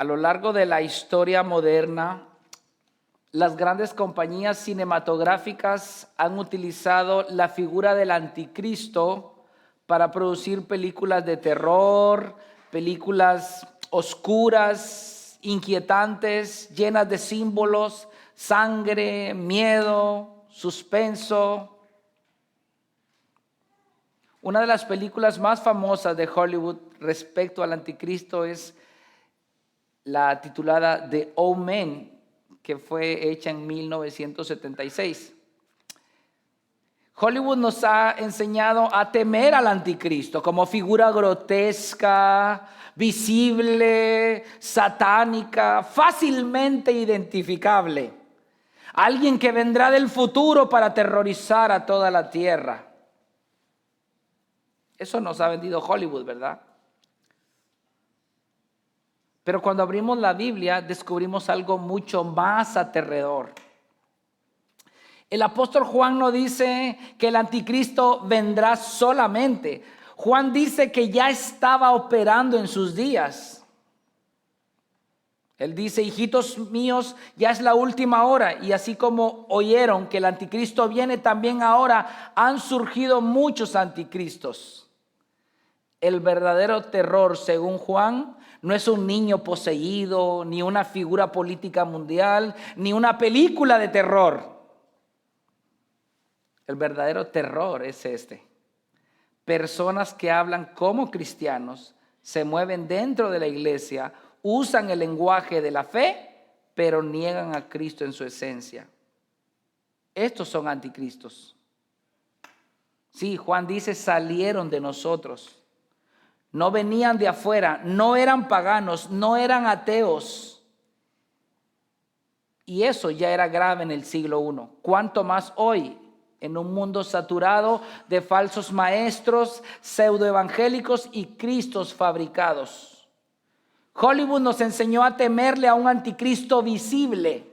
A lo largo de la historia moderna, las grandes compañías cinematográficas han utilizado la figura del anticristo para producir películas de terror, películas oscuras, inquietantes, llenas de símbolos, sangre, miedo, suspenso. Una de las películas más famosas de Hollywood respecto al anticristo es la titulada The Omen, que fue hecha en 1976. Hollywood nos ha enseñado a temer al anticristo como figura grotesca, visible, satánica, fácilmente identificable. Alguien que vendrá del futuro para aterrorizar a toda la tierra. Eso nos ha vendido Hollywood, ¿verdad? Pero cuando abrimos la Biblia descubrimos algo mucho más aterrador. El apóstol Juan no dice que el anticristo vendrá solamente. Juan dice que ya estaba operando en sus días. Él dice: hijitos míos, ya es la última hora. Y así como oyeron que el anticristo viene, también ahora han surgido muchos anticristos. El verdadero terror, según Juan, no es un niño poseído, ni una figura política mundial, ni una película de terror. El verdadero terror es este: personas que hablan como cristianos, se mueven dentro de la iglesia, usan el lenguaje de la fe, pero niegan a Cristo en su esencia. Estos son anticristos. Sí, Juan dice: salieron de nosotros. No venían de afuera, no eran paganos, no eran ateos. Y eso ya era grave en el siglo I. ¿Cuánto más hoy, en un mundo saturado de falsos maestros, pseudoevangélicos y cristos fabricados? Hollywood nos enseñó a temerle a un anticristo visible.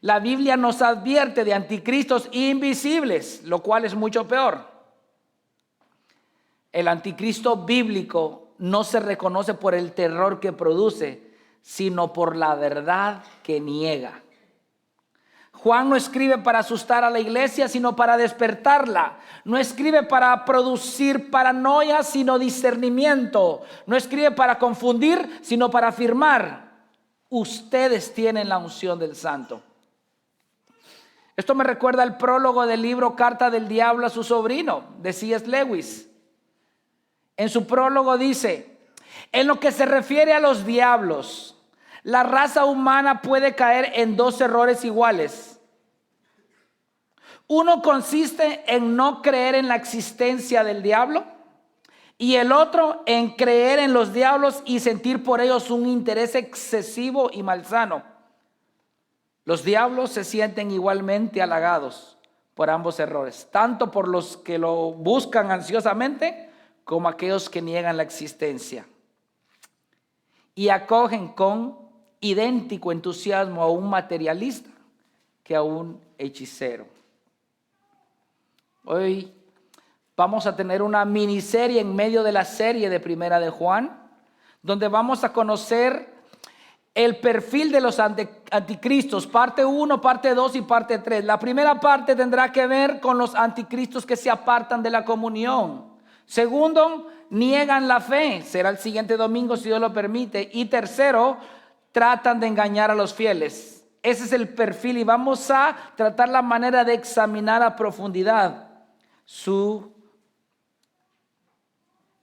La Biblia nos advierte de anticristos invisibles, lo cual es mucho peor. El anticristo bíblico no se reconoce por el terror que produce, sino por la verdad que niega. Juan no escribe para asustar a la iglesia, sino para despertarla. No escribe para producir paranoia, sino discernimiento. No escribe para confundir, sino para afirmar: ustedes tienen la unción del Santo. Esto me recuerda el prólogo del libro Carta del Diablo a su sobrino, de C.S. Lewis. En su prólogo dice: en lo que se refiere a los diablos, la raza humana puede caer en dos errores iguales. Uno consiste en no creer en la existencia del diablo, y el otro en creer en los diablos y sentir por ellos un interés excesivo y malsano. Los diablos se sienten igualmente halagados por ambos errores, tanto por los que lo buscan ansiosamente como aquellos que niegan la existencia, y acogen con idéntico entusiasmo a un materialista que a un hechicero. Hoy vamos a tener una miniserie en medio de la serie de Primera de Juan, donde vamos a conocer el perfil de los anticristos, parte 1, parte 2 y parte 3. La primera parte tendrá que ver con los anticristos que se apartan de la comunión. Segundo, niegan la fe. Será el siguiente domingo, si Dios lo permite. Y tercero, tratan de engañar a los fieles. Ese es el perfil, y vamos a tratar la manera de examinar a profundidad su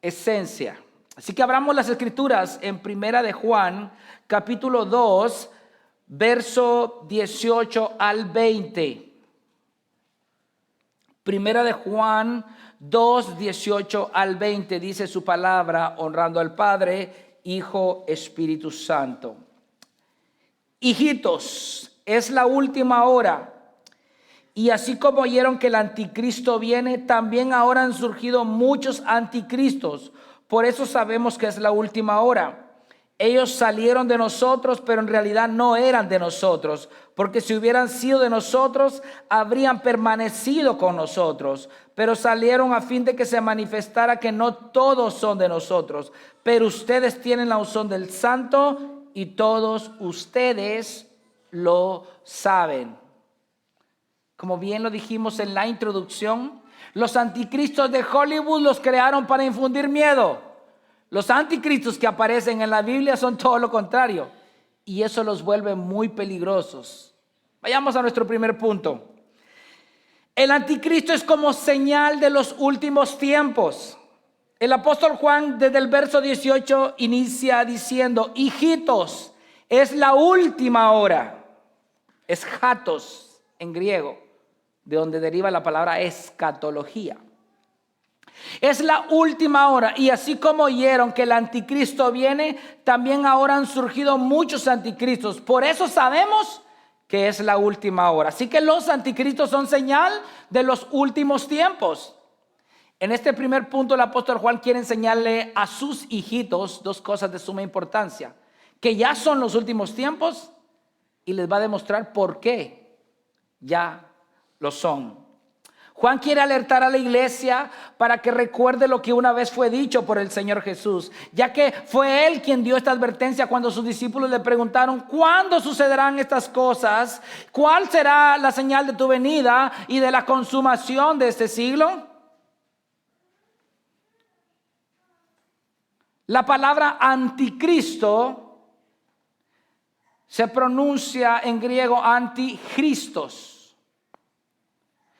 esencia. Así que abramos las escrituras en Primera de Juan, capítulo 2, verso 18 al 20. Primera de Juan 2, 18 al 20 dice su palabra, honrando al Padre, Hijo, Espíritu Santo. Hijitos, es la última hora. Y así como oyeron que el anticristo viene, también ahora han surgido muchos anticristos. Por eso sabemos que es la última hora. Ellos salieron de nosotros, pero en realidad no eran de nosotros, porque si hubieran sido de nosotros, habrían permanecido con nosotros. Pero salieron a fin de que se manifestara que no todos son de nosotros, pero ustedes tienen la unción del Santo y todos ustedes lo saben. Como bien lo dijimos en la introducción, los anticristos de Hollywood los crearon para infundir miedo. Los anticristos que aparecen en la Biblia son todo lo contrario, y eso los vuelve muy peligrosos. Vayamos a nuestro primer punto. El anticristo es como señal de los últimos tiempos. El apóstol Juan desde el verso 18 inicia diciendo: hijitos, es la última hora. Es hatos en griego, de donde deriva la palabra escatología. Es la última hora, y así como oyeron que el anticristo viene, también ahora han surgido muchos anticristos. Por eso sabemos que es la última hora. Así que los anticristos son señal de los últimos tiempos. En este primer punto, el apóstol Juan quiere enseñarle a sus hijitos dos cosas de suma importancia: que ya son los últimos tiempos, y les va a demostrar por qué ya lo son. Juan quiere alertar a la iglesia para que recuerde lo que una vez fue dicho por el Señor Jesús, ya que fue Él quien dio esta advertencia cuando sus discípulos le preguntaron: ¿cuándo sucederán estas cosas? ¿Cuál será la señal de tu venida y de la consumación de este siglo? La palabra anticristo se pronuncia en griego antichristos,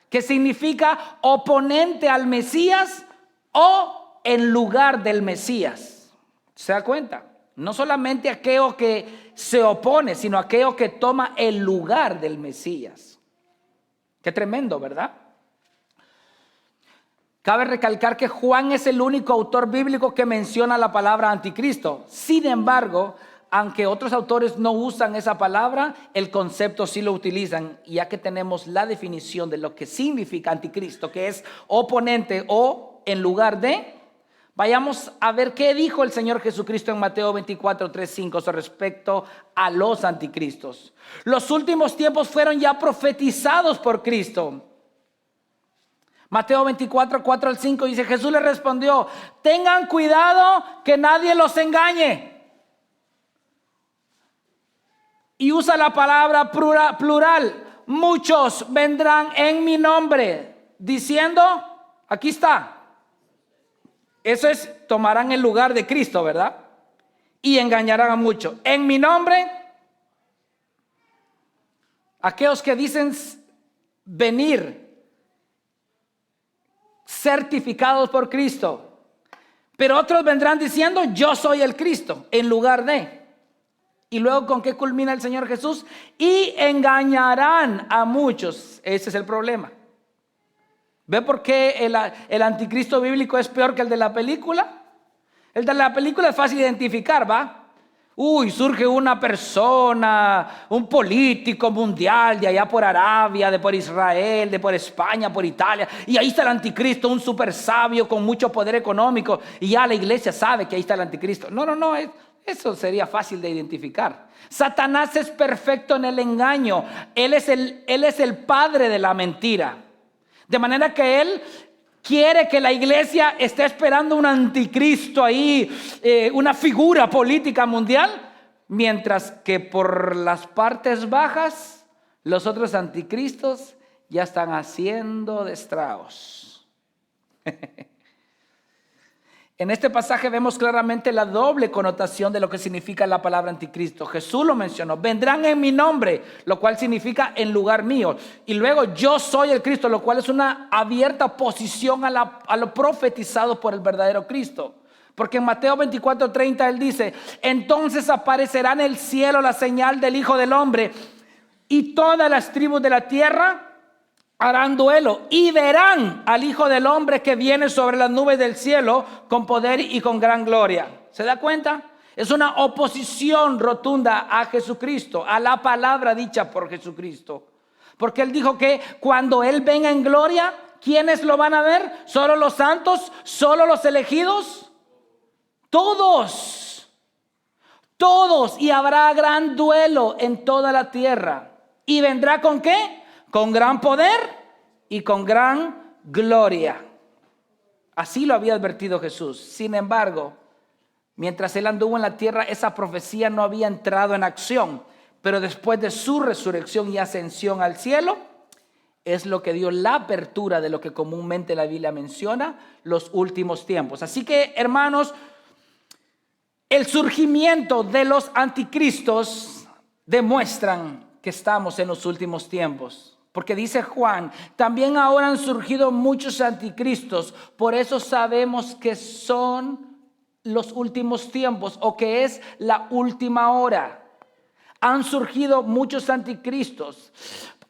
que significa oponente al Mesías o en lugar del Mesías. ¿Se da cuenta? No solamente aquello que se opone, sino aquello que toma el lugar del Mesías. Qué tremendo, ¿verdad? Cabe recalcar que Juan es el único autor bíblico que menciona la palabra anticristo. Sin embargo, aunque otros autores no usan esa palabra, el concepto sí lo utilizan, ya que tenemos la definición de lo que significa anticristo, que es oponente o en lugar de. Vayamos a ver qué dijo el Señor Jesucristo en Mateo 24, 3, 5 respecto a los anticristos. Los últimos tiempos fueron ya profetizados por Cristo. Mateo 24, 4 al 5 dice: Jesús le respondió: tengan cuidado que nadie los engañe. Y usa la palabra plural. Muchos vendrán en mi nombre, diciendo, aquí está. Eso es, tomarán el lugar de Cristo, ¿verdad? Y engañarán a muchos. En mi nombre, aquellos que dicen venir certificados por Cristo. Pero otros vendrán diciendo: yo soy el Cristo, en lugar de. Y luego, ¿con qué culmina el Señor Jesús? Y engañarán a muchos. Ese es el problema. ¿Ve por qué el anticristo bíblico es peor que el de la película? El de la película es fácil identificar, ¿va? Surge una persona, un político mundial de allá por Arabia, de por Israel, de por España, por Italia, y ahí está el anticristo, un super sabio con mucho poder económico, y ya la iglesia sabe que ahí está el anticristo. No, eso sería fácil de identificar. Satanás es perfecto en el engaño. Él es el padre de la mentira. De manera que él quiere que la iglesia esté esperando un anticristo ahí, una figura política mundial, mientras que por las partes bajas los otros anticristos ya están haciendo estragos. En este pasaje vemos claramente la doble connotación de lo que significa la palabra anticristo. Jesús lo mencionó: vendrán en mi nombre, lo cual significa en lugar mío. Y luego yo soy el Cristo, lo cual es una abierta oposición a lo profetizado por el verdadero Cristo. Porque en Mateo 24:30 él dice: entonces aparecerá en el cielo la señal del Hijo del Hombre, y todas las tribus de la tierra harán duelo y verán al Hijo del Hombre que viene sobre las nubes del cielo con poder y con gran gloria. ¿Se da cuenta? Es una oposición rotunda a Jesucristo, a la palabra dicha por Jesucristo. Porque Él dijo que cuando Él venga en gloria, ¿quiénes lo van a ver? ¿Solo los santos? ¿Solo los elegidos? Todos. Todos. Y habrá gran duelo en toda la tierra. ¿Y vendrá con qué? Con gran poder y con gran gloria. Así lo había advertido Jesús. Sin embargo, Mientras él anduvo en la tierra, esa profecía no había entrado en acción. Pero después de su resurrección y ascensión al cielo, es lo que dio la apertura de lo que comúnmente la Biblia menciona, los últimos tiempos. Así que, hermanos, el surgimiento de los anticristos demuestran que estamos en los últimos tiempos. Porque dice Juan, también ahora han surgido muchos anticristos, por eso sabemos que son los últimos tiempos o que es la última hora. Han surgido muchos anticristos.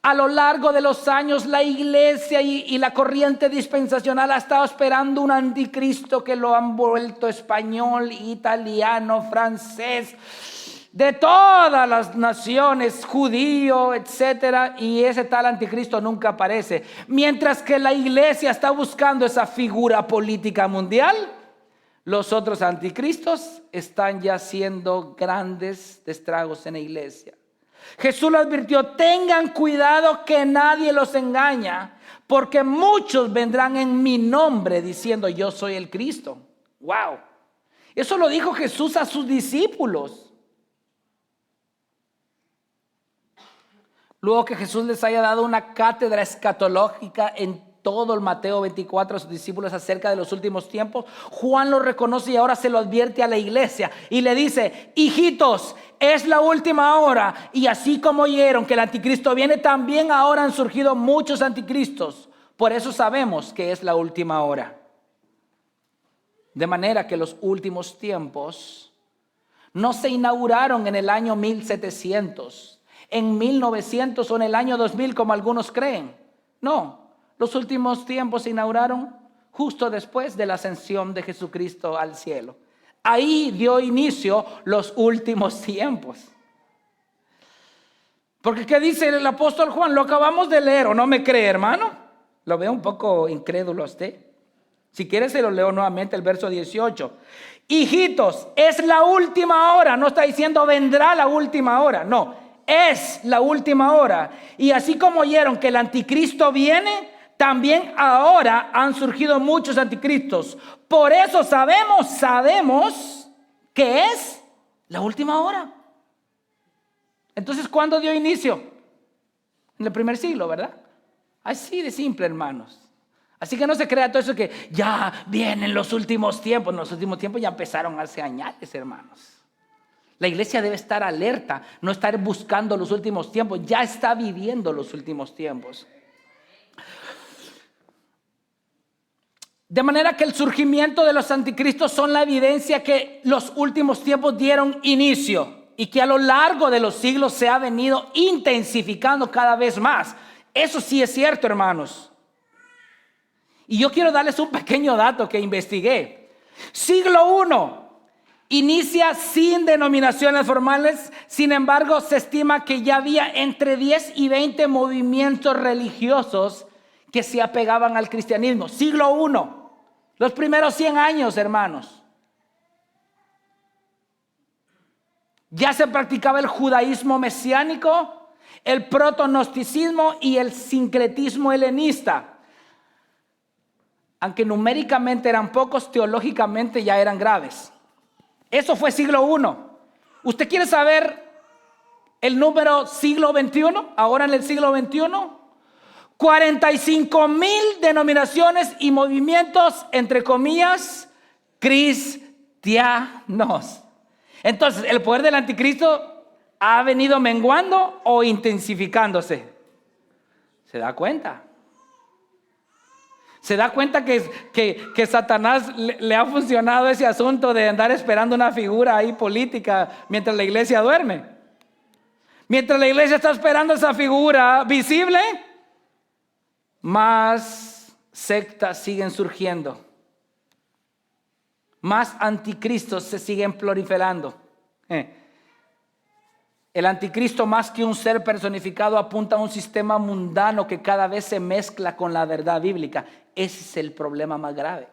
A lo largo de los años, la iglesia y la corriente dispensacional ha estado esperando un anticristo que lo han vuelto español, italiano, francés, de todas las naciones, judío, etcétera, y ese tal anticristo nunca aparece. Mientras que la iglesia está buscando esa figura política mundial, los otros anticristos están ya haciendo grandes estragos en la iglesia. Jesús lo advirtió, tengan cuidado que nadie los engaña, porque muchos vendrán en mi nombre diciendo yo soy el Cristo. Wow. Eso lo dijo Jesús a sus discípulos. Luego que Jesús les haya dado una cátedra escatológica en todo el Mateo 24 a sus discípulos acerca de los últimos tiempos, Juan lo reconoce y ahora se lo advierte a la iglesia y le dice, hijitos, es la última hora, y así como oyeron que el anticristo viene, también ahora han surgido muchos anticristos. Por eso sabemos que es la última hora. De manera que los últimos tiempos no se inauguraron en el año 1700, en 1900 o en el año 2000 como algunos creen. No, los últimos tiempos se inauguraron justo después de la ascensión de Jesucristo al cielo. Ahí dio inicio los últimos tiempos. Porque ¿qué dice el apóstol Juan? Lo acabamos de leer, ¿o no me cree, hermano? Lo veo un poco incrédulo a usted. Si quiere se lo leo nuevamente el verso 18. Hijitos, es la última hora. No está diciendo vendrá la última hora. No, es la última hora. Y así como oyeron que el anticristo viene, también ahora han surgido muchos anticristos. Por eso sabemos que es la última hora. Entonces, ¿cuándo dio inicio? En el primer siglo, ¿verdad? Así de simple, hermanos. Así que no se crea todo eso que ya vienen los últimos tiempos. Los últimos tiempos ya empezaron hace años, hermanos. La iglesia debe estar alerta, no estar buscando los últimos tiempos. Ya está viviendo los últimos tiempos. De manera que el surgimiento de los anticristos son la evidencia que los últimos tiempos dieron inicio y que a lo largo de los siglos se ha venido intensificando cada vez más. Eso sí es cierto, hermanos. Y yo quiero darles un pequeño dato que investigué. Siglo I inicia sin denominaciones formales, sin embargo se estima que ya había entre 10 y 20 movimientos religiosos que se apegaban al cristianismo. Siglo I. Los primeros 100 años, hermanos. Ya se practicaba el judaísmo mesiánico, el proto-gnosticismo y el sincretismo helenista. Aunque numéricamente eran pocos, teológicamente ya eran graves. Eso fue siglo I. ¿Usted quiere saber el número siglo XXI? Ahora en el siglo XXI. 45,000 denominaciones y movimientos, entre comillas, cristianos. Entonces, ¿el poder del anticristo ha venido menguando o intensificándose? ¿Se da cuenta? ¿Se da cuenta que Satanás le ha funcionado ese asunto de andar esperando una figura ahí política mientras la iglesia duerme? Mientras la iglesia está esperando esa figura visible, más sectas siguen surgiendo, más anticristos se siguen proliferando. El anticristo, más que un ser personificado, apunta a un sistema mundano que cada vez se mezcla con la verdad bíblica. Ese es el problema más grave.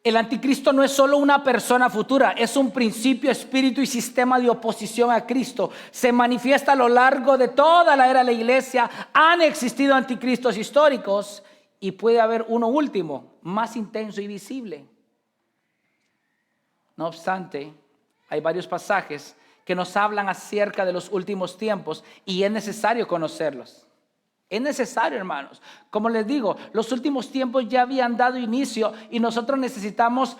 El anticristo no es solo una persona futura, es un principio, espíritu y sistema de oposición a Cristo. Se manifiesta a lo largo de toda la era de la iglesia. Han existido anticristos históricos y puede haber uno último, más intenso y visible. No obstante, hay varios pasajes que nos hablan acerca de los últimos tiempos y es necesario conocerlos. Es necesario, hermanos. Como les digo, los últimos tiempos ya habían dado inicio y nosotros necesitamos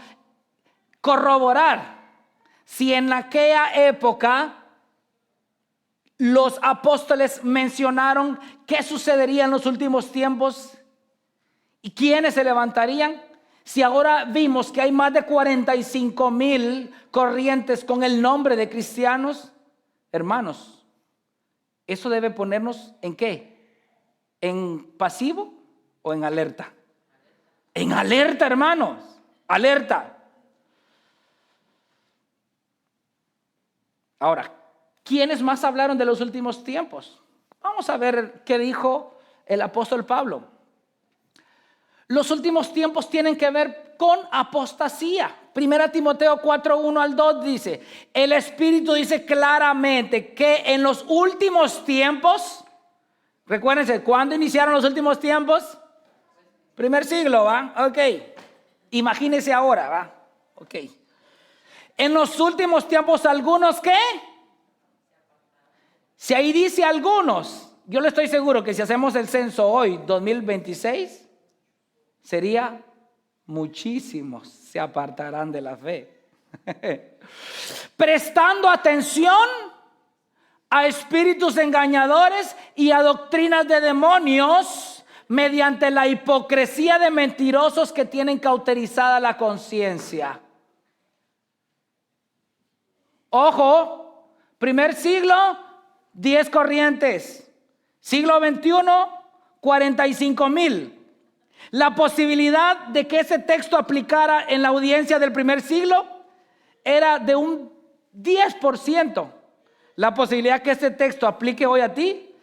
corroborar si en aquella época los apóstoles mencionaron qué sucedería en los últimos tiempos y quiénes se levantarían. Si ahora vimos que hay más de 45,000 corrientes con el nombre de cristianos, hermanos, eso debe ponernos ¿en qué? ¿En pasivo o en alerta? En alerta, hermanos, alerta. Ahora, ¿quiénes más hablaron de los últimos tiempos? Vamos a ver qué dijo el apóstol Pablo. Los últimos tiempos tienen que ver con apostasía. 1 Timoteo 4:1 al 2 dice, el Espíritu dice claramente que en los últimos tiempos, recuérdense, ¿cuándo iniciaron los últimos tiempos? Primer siglo, ¿va? Ok. Imagínense ahora, ¿va? Ok. En los últimos tiempos, ¿algunos qué? Si ahí dice algunos, yo le estoy seguro que si hacemos el censo hoy, 2026, sería muchísimos se apartarán de la fe. Prestando atención a espíritus engañadores y a doctrinas de demonios mediante la hipocresía de mentirosos que tienen cauterizada la conciencia. Ojo, primer siglo, 10 corrientes. Siglo XXI, 45,000. La posibilidad de que ese texto aplicara en la audiencia del primer siglo era de un 10%. La posibilidad que ese texto aplique hoy a ti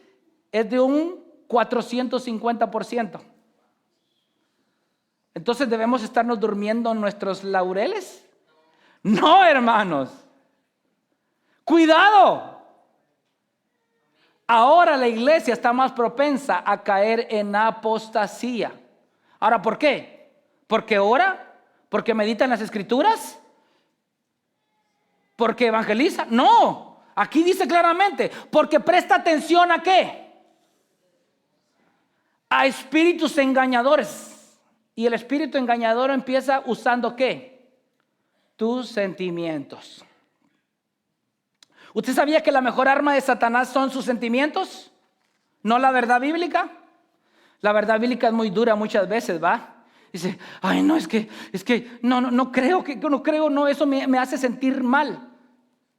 es de un 450%. Entonces, ¿debemos estarnos durmiendo en nuestros laureles? No, hermanos. Cuidado. Ahora la iglesia está más propensa a caer en apostasía. Ahora, ¿por qué? ¿Porque ora? ¿Porque medita en las escrituras? ¿Porque evangeliza? No, aquí dice claramente, porque presta atención ¿a qué? A espíritus engañadores. Y el espíritu engañador empieza usando ¿qué? Tus sentimientos. ¿Usted sabía que la mejor arma de Satanás son sus sentimientos? ¿No la verdad bíblica? La verdad bíblica es muy dura muchas veces, ¿va? Dice, ay no, es que no creo, eso me hace sentir mal.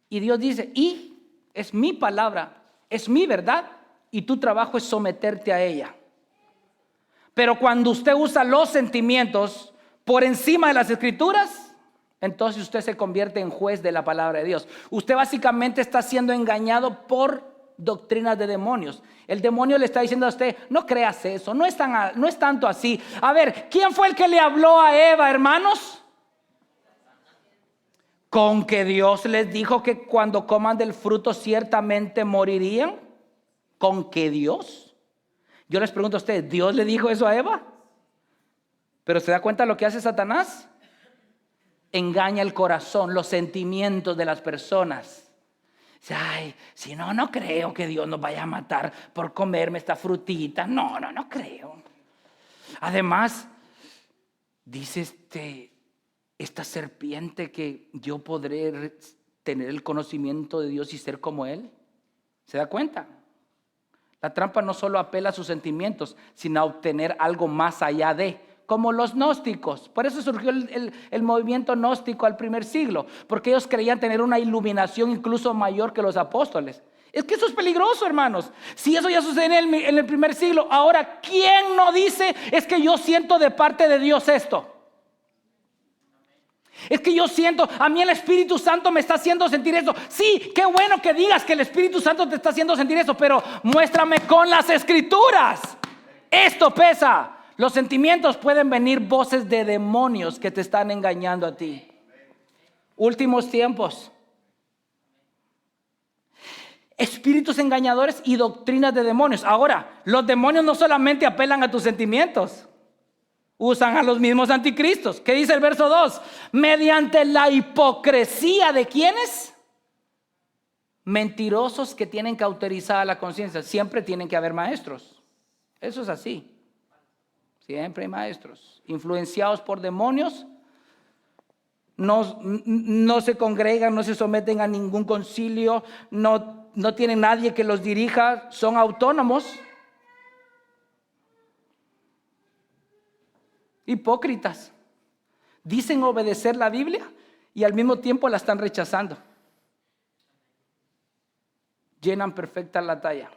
Y Dios dice, y es mi palabra, es mi verdad, y tu trabajo es someterte a ella. Pero cuando usted usa los sentimientos por encima de las escrituras, entonces usted se convierte en juez de la palabra de Dios. Usted básicamente está siendo engañado por doctrinas de demonios. El demonio le está diciendo a usted, no creas eso, no es tanto así. A ver, ¿quién fue el que le habló a Eva, hermanos? Con que Dios les dijo que cuando coman del fruto ciertamente morirían. Con que Dios. Yo les pregunto a ustedes, ¿Dios le dijo eso a Eva? Pero ¿se da cuenta lo que hace Satanás? Engaña el corazón, los sentimientos de las personas. Ay, si no creo que Dios nos vaya a matar por comerme esta frutita. No creo. Además, dice esta serpiente que yo podré tener el conocimiento de Dios y ser como Él. ¿Se da cuenta? La trampa no solo apela a sus sentimientos, sino a obtener algo más allá de, como los gnósticos. Por eso surgió el movimiento gnóstico al primer siglo, porque ellos creían tener una iluminación incluso mayor que los apóstoles. Es que eso es peligroso, hermanos. Si eso ya sucede en el primer siglo, ahora, ¿quién no dice es que yo siento de parte de Dios esto? Es que yo siento, a mí el Espíritu Santo me está haciendo sentir eso. Sí, qué bueno que digas que el Espíritu Santo te está haciendo sentir eso, pero muéstrame con las escrituras. Esto pesa. Los sentimientos pueden venir voces de demonios que te están engañando a ti. Últimos tiempos. Espíritus engañadores y doctrinas de demonios. Ahora, los demonios no solamente apelan a tus sentimientos. Usan a los mismos anticristos. ¿Qué dice el verso 2? Mediante la hipocresía de ¿quiénes? Mentirosos que tienen cauterizada la conciencia. Siempre tienen que haber maestros. Eso es así. Siempre hay maestros. Influenciados por demonios. No se congregan, no se someten a ningún concilio. No tienen nadie que los dirija. Son autónomos. Hipócritas. Dicen obedecer la Biblia y al mismo tiempo la están rechazando. Llenan perfecta la talla.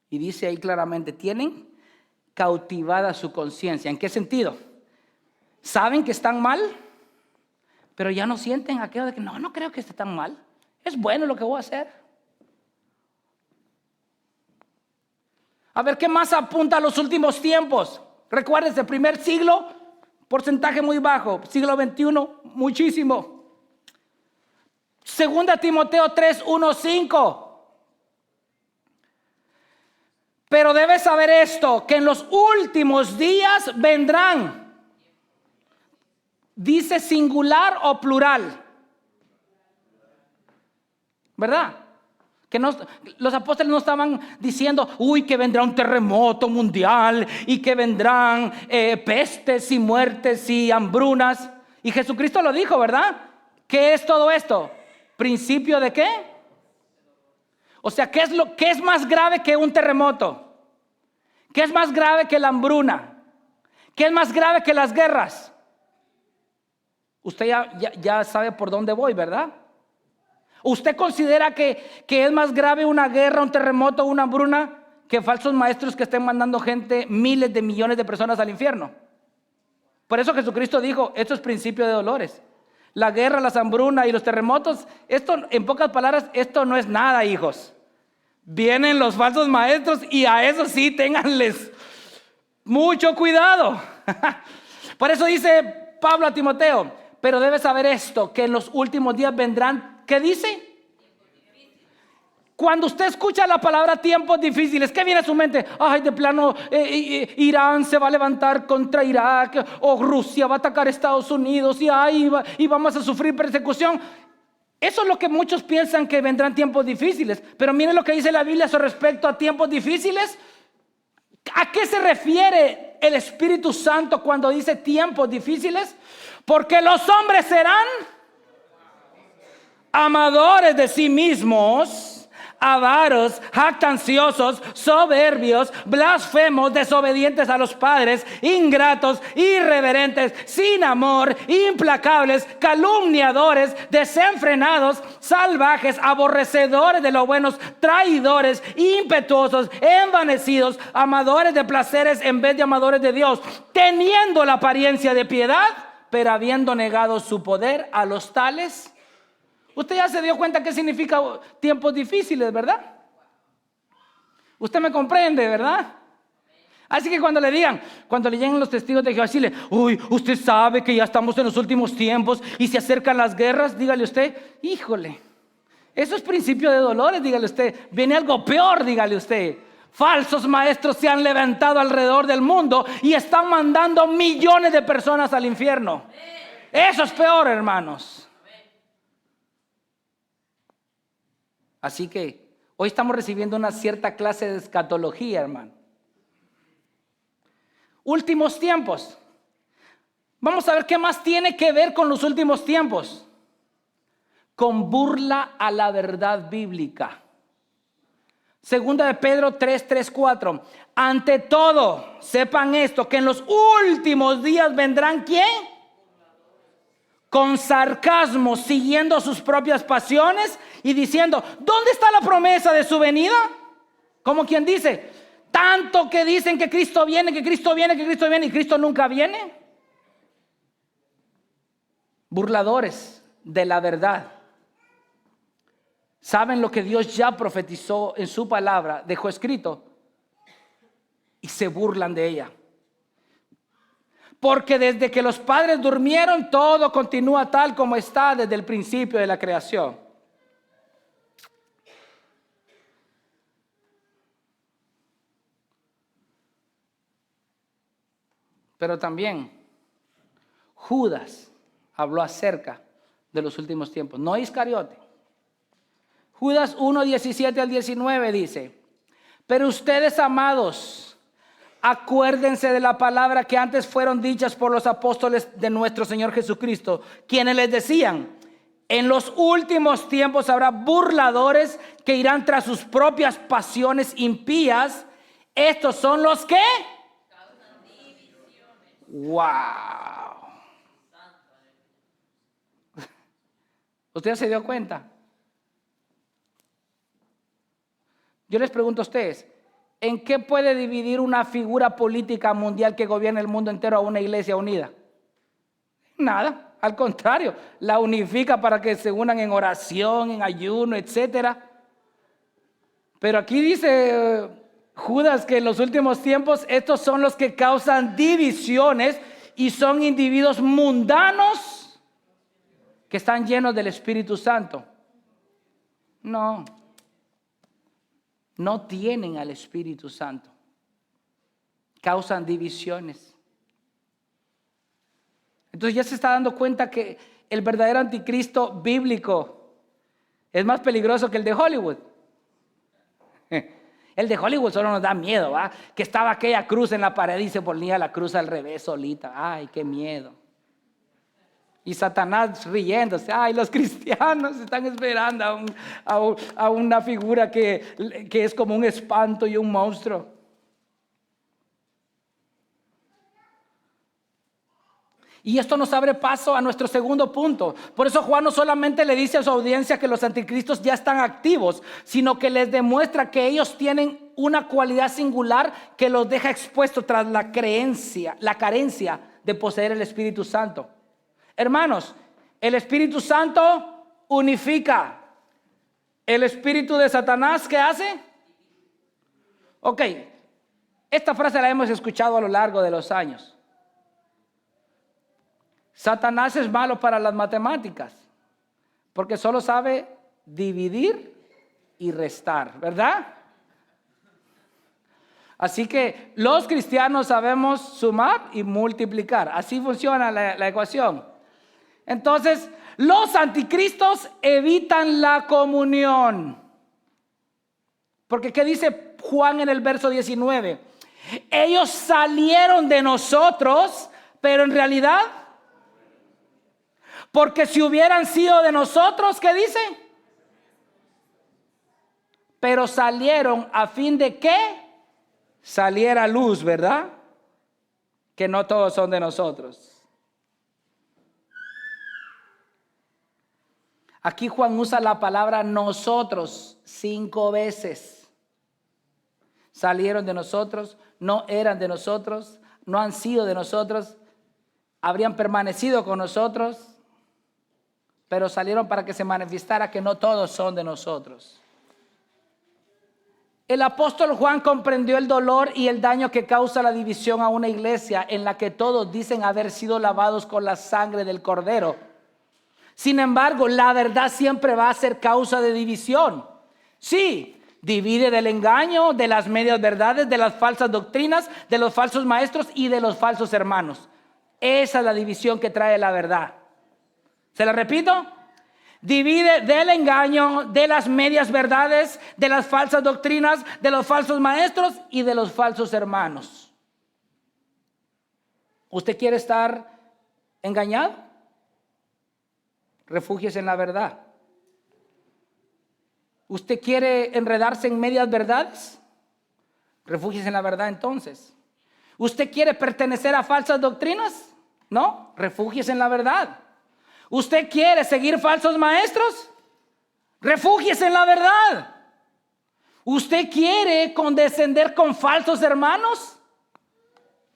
Y dice ahí claramente, tienen cautivada su conciencia. ¿En qué sentido? Saben que están mal, pero ya no sienten aquello de que no creo que esté tan mal. Es bueno lo que voy a hacer. A ver, ¿qué más apunta a los últimos tiempos? Recuérdense, primer siglo, porcentaje muy bajo. Siglo XXI, muchísimo. Segunda Timoteo 3, 1, 5. Pero debes saber esto, que en los últimos días vendrán. ¿Dice singular o plural? ¿Verdad? Que los apóstoles no estaban diciendo, que vendrá un terremoto mundial y que vendrán pestes y muertes y hambrunas. Y Jesucristo lo dijo, ¿verdad? ¿Qué es todo esto? ¿Principio de qué? O sea, ¿qué es más grave que un terremoto? ¿Qué es más grave que la hambruna? ¿Qué es más grave que las guerras? Usted ya sabe por dónde voy, ¿verdad? ¿Usted considera que es más grave una guerra, un terremoto, una hambruna que falsos maestros que estén mandando gente, miles de millones de personas al infierno? Por eso Jesucristo dijo, esto es principio de dolores. La guerra, las hambrunas y los terremotos, esto, en pocas palabras, esto no es nada, hijos. Vienen los falsos maestros y a eso sí, ténganles mucho cuidado. Por eso dice Pablo a Timoteo, pero debes saber esto, que en los últimos días vendrán, ¿qué dice? Cuando usted escucha la palabra tiempos difíciles, ¿qué viene a su mente? Ay, de plano, Irán se va a levantar contra Irak, o Rusia va a atacar a Estados Unidos, y vamos a sufrir persecución. Eso es lo que muchos piensan, que vendrán tiempos difíciles. Pero miren lo que dice la Biblia sobre respecto a tiempos difíciles. ¿A qué se refiere el Espíritu Santo cuando dice tiempos difíciles? Porque los hombres serán amadores de sí mismos, avaros, jactanciosos, soberbios, blasfemos, desobedientes a los padres, ingratos, irreverentes, sin amor, implacables, calumniadores, desenfrenados, salvajes, aborrecedores de lo bueno, traidores, impetuosos, envanecidos, amadores de placeres en vez de amadores de Dios, teniendo la apariencia de piedad, pero habiendo negado su poder, a los tales. Usted ya se dio cuenta qué significa tiempos difíciles, ¿verdad? Usted me comprende, ¿verdad? Así que cuando le lleguen los testigos de Jehová, decirle, usted sabe que ya estamos en los últimos tiempos y se acercan las guerras, dígale usted, híjole, eso es principio de dolores, dígale usted, viene algo peor, dígale usted. Falsos maestros se han levantado alrededor del mundo y están mandando millones de personas al infierno. Eso es peor, hermanos. Así que hoy estamos recibiendo una cierta clase de escatología, hermano. Últimos tiempos. Vamos a ver qué más tiene que ver con los últimos tiempos. Con burla a la verdad bíblica. Segunda de Pedro 3, 4. Ante todo, sepan esto, que en los últimos días vendrán ¿quién? Con sarcasmo, siguiendo sus propias pasiones y diciendo, ¿dónde está la promesa de su venida? Como quien dice, tanto que dicen que Cristo viene, que Cristo viene, que Cristo viene, y Cristo nunca viene. Burladores de la verdad. ¿Saben lo que Dios ya profetizó en su palabra, dejó escrito? Y se burlan de ella. Porque desde que los padres durmieron, todo continúa tal como está desde el principio de la creación. Pero también Judas habló acerca de los últimos tiempos, no Iscariote. Judas 1:17 al 19 dice: pero ustedes, amados, acuérdense de la palabra que antes fueron dichas por los apóstoles de nuestro Señor Jesucristo, quienes les decían: en los últimos tiempos habrá burladores que irán tras sus propias pasiones impías. Estos son los que wow. ¿Usted ya se dio cuenta? Yo les pregunto a ustedes, ¿en qué puede dividir una figura política mundial que gobierna el mundo entero a una iglesia unida? Nada, al contrario, la unifica para que se unan en oración, en ayuno, etcétera. Pero aquí dice Judas que en los últimos tiempos estos son los que causan divisiones y son individuos mundanos que están llenos del Espíritu Santo. No tienen al Espíritu Santo. Causan divisiones. Entonces ya se está dando cuenta que el verdadero anticristo bíblico es más peligroso que el de Hollywood. El de Hollywood solo nos da miedo, ¿va? Que estaba aquella cruz en la pared y se ponía la cruz al revés solita. Ay, qué miedo. Y Satanás riéndose. Ay, los cristianos están esperando a una figura que es como un espanto y un monstruo. Y esto nos abre paso a nuestro segundo punto. Por eso Juan no solamente le dice a su audiencia que los anticristos ya están activos, sino que les demuestra que ellos tienen una cualidad singular que los deja expuestos tras la carencia de poseer el Espíritu Santo. Hermanos, el Espíritu Santo unifica. El espíritu de Satanás, ¿qué hace? Ok, esta frase la hemos escuchado a lo largo de los años. Satanás es malo para las matemáticas, porque solo sabe dividir y restar, ¿verdad? Así que los cristianos sabemos sumar y multiplicar. Así funciona la ecuación. Entonces, los anticristos evitan la comunión. Porque ¿qué dice Juan en el verso 19? Ellos salieron de nosotros, pero en realidad, porque si hubieran sido de nosotros, ¿qué dice? Pero salieron a fin de que saliera luz, ¿verdad? Que no todos son de nosotros. Aquí Juan usa la palabra nosotros 5 veces. Salieron de nosotros, no eran de nosotros, no han sido de nosotros, habrían permanecido con nosotros, pero salieron para que se manifestara que no todos son de nosotros. El apóstol Juan comprendió el dolor y el daño que causa la división a una iglesia en la que todos dicen haber sido lavados con la sangre del Cordero. Sin embargo, la verdad siempre va a ser causa de división. Sí, divide del engaño, de las medias verdades, de las falsas doctrinas, de los falsos maestros y de los falsos hermanos. Esa es la división que trae la verdad. ¿Se la repito? Divide del engaño, de las medias verdades, de las falsas doctrinas, de los falsos maestros y de los falsos hermanos. ¿Usted quiere estar engañado? Refúgiese en la verdad. ¿Usted quiere enredarse en medias verdades? Refúgiese en la verdad entonces. ¿Usted quiere pertenecer a falsas doctrinas? No, refúgiese en la verdad. ¿Usted quiere seguir falsos maestros? Refúgiese en la verdad. ¿Usted quiere condescender con falsos hermanos?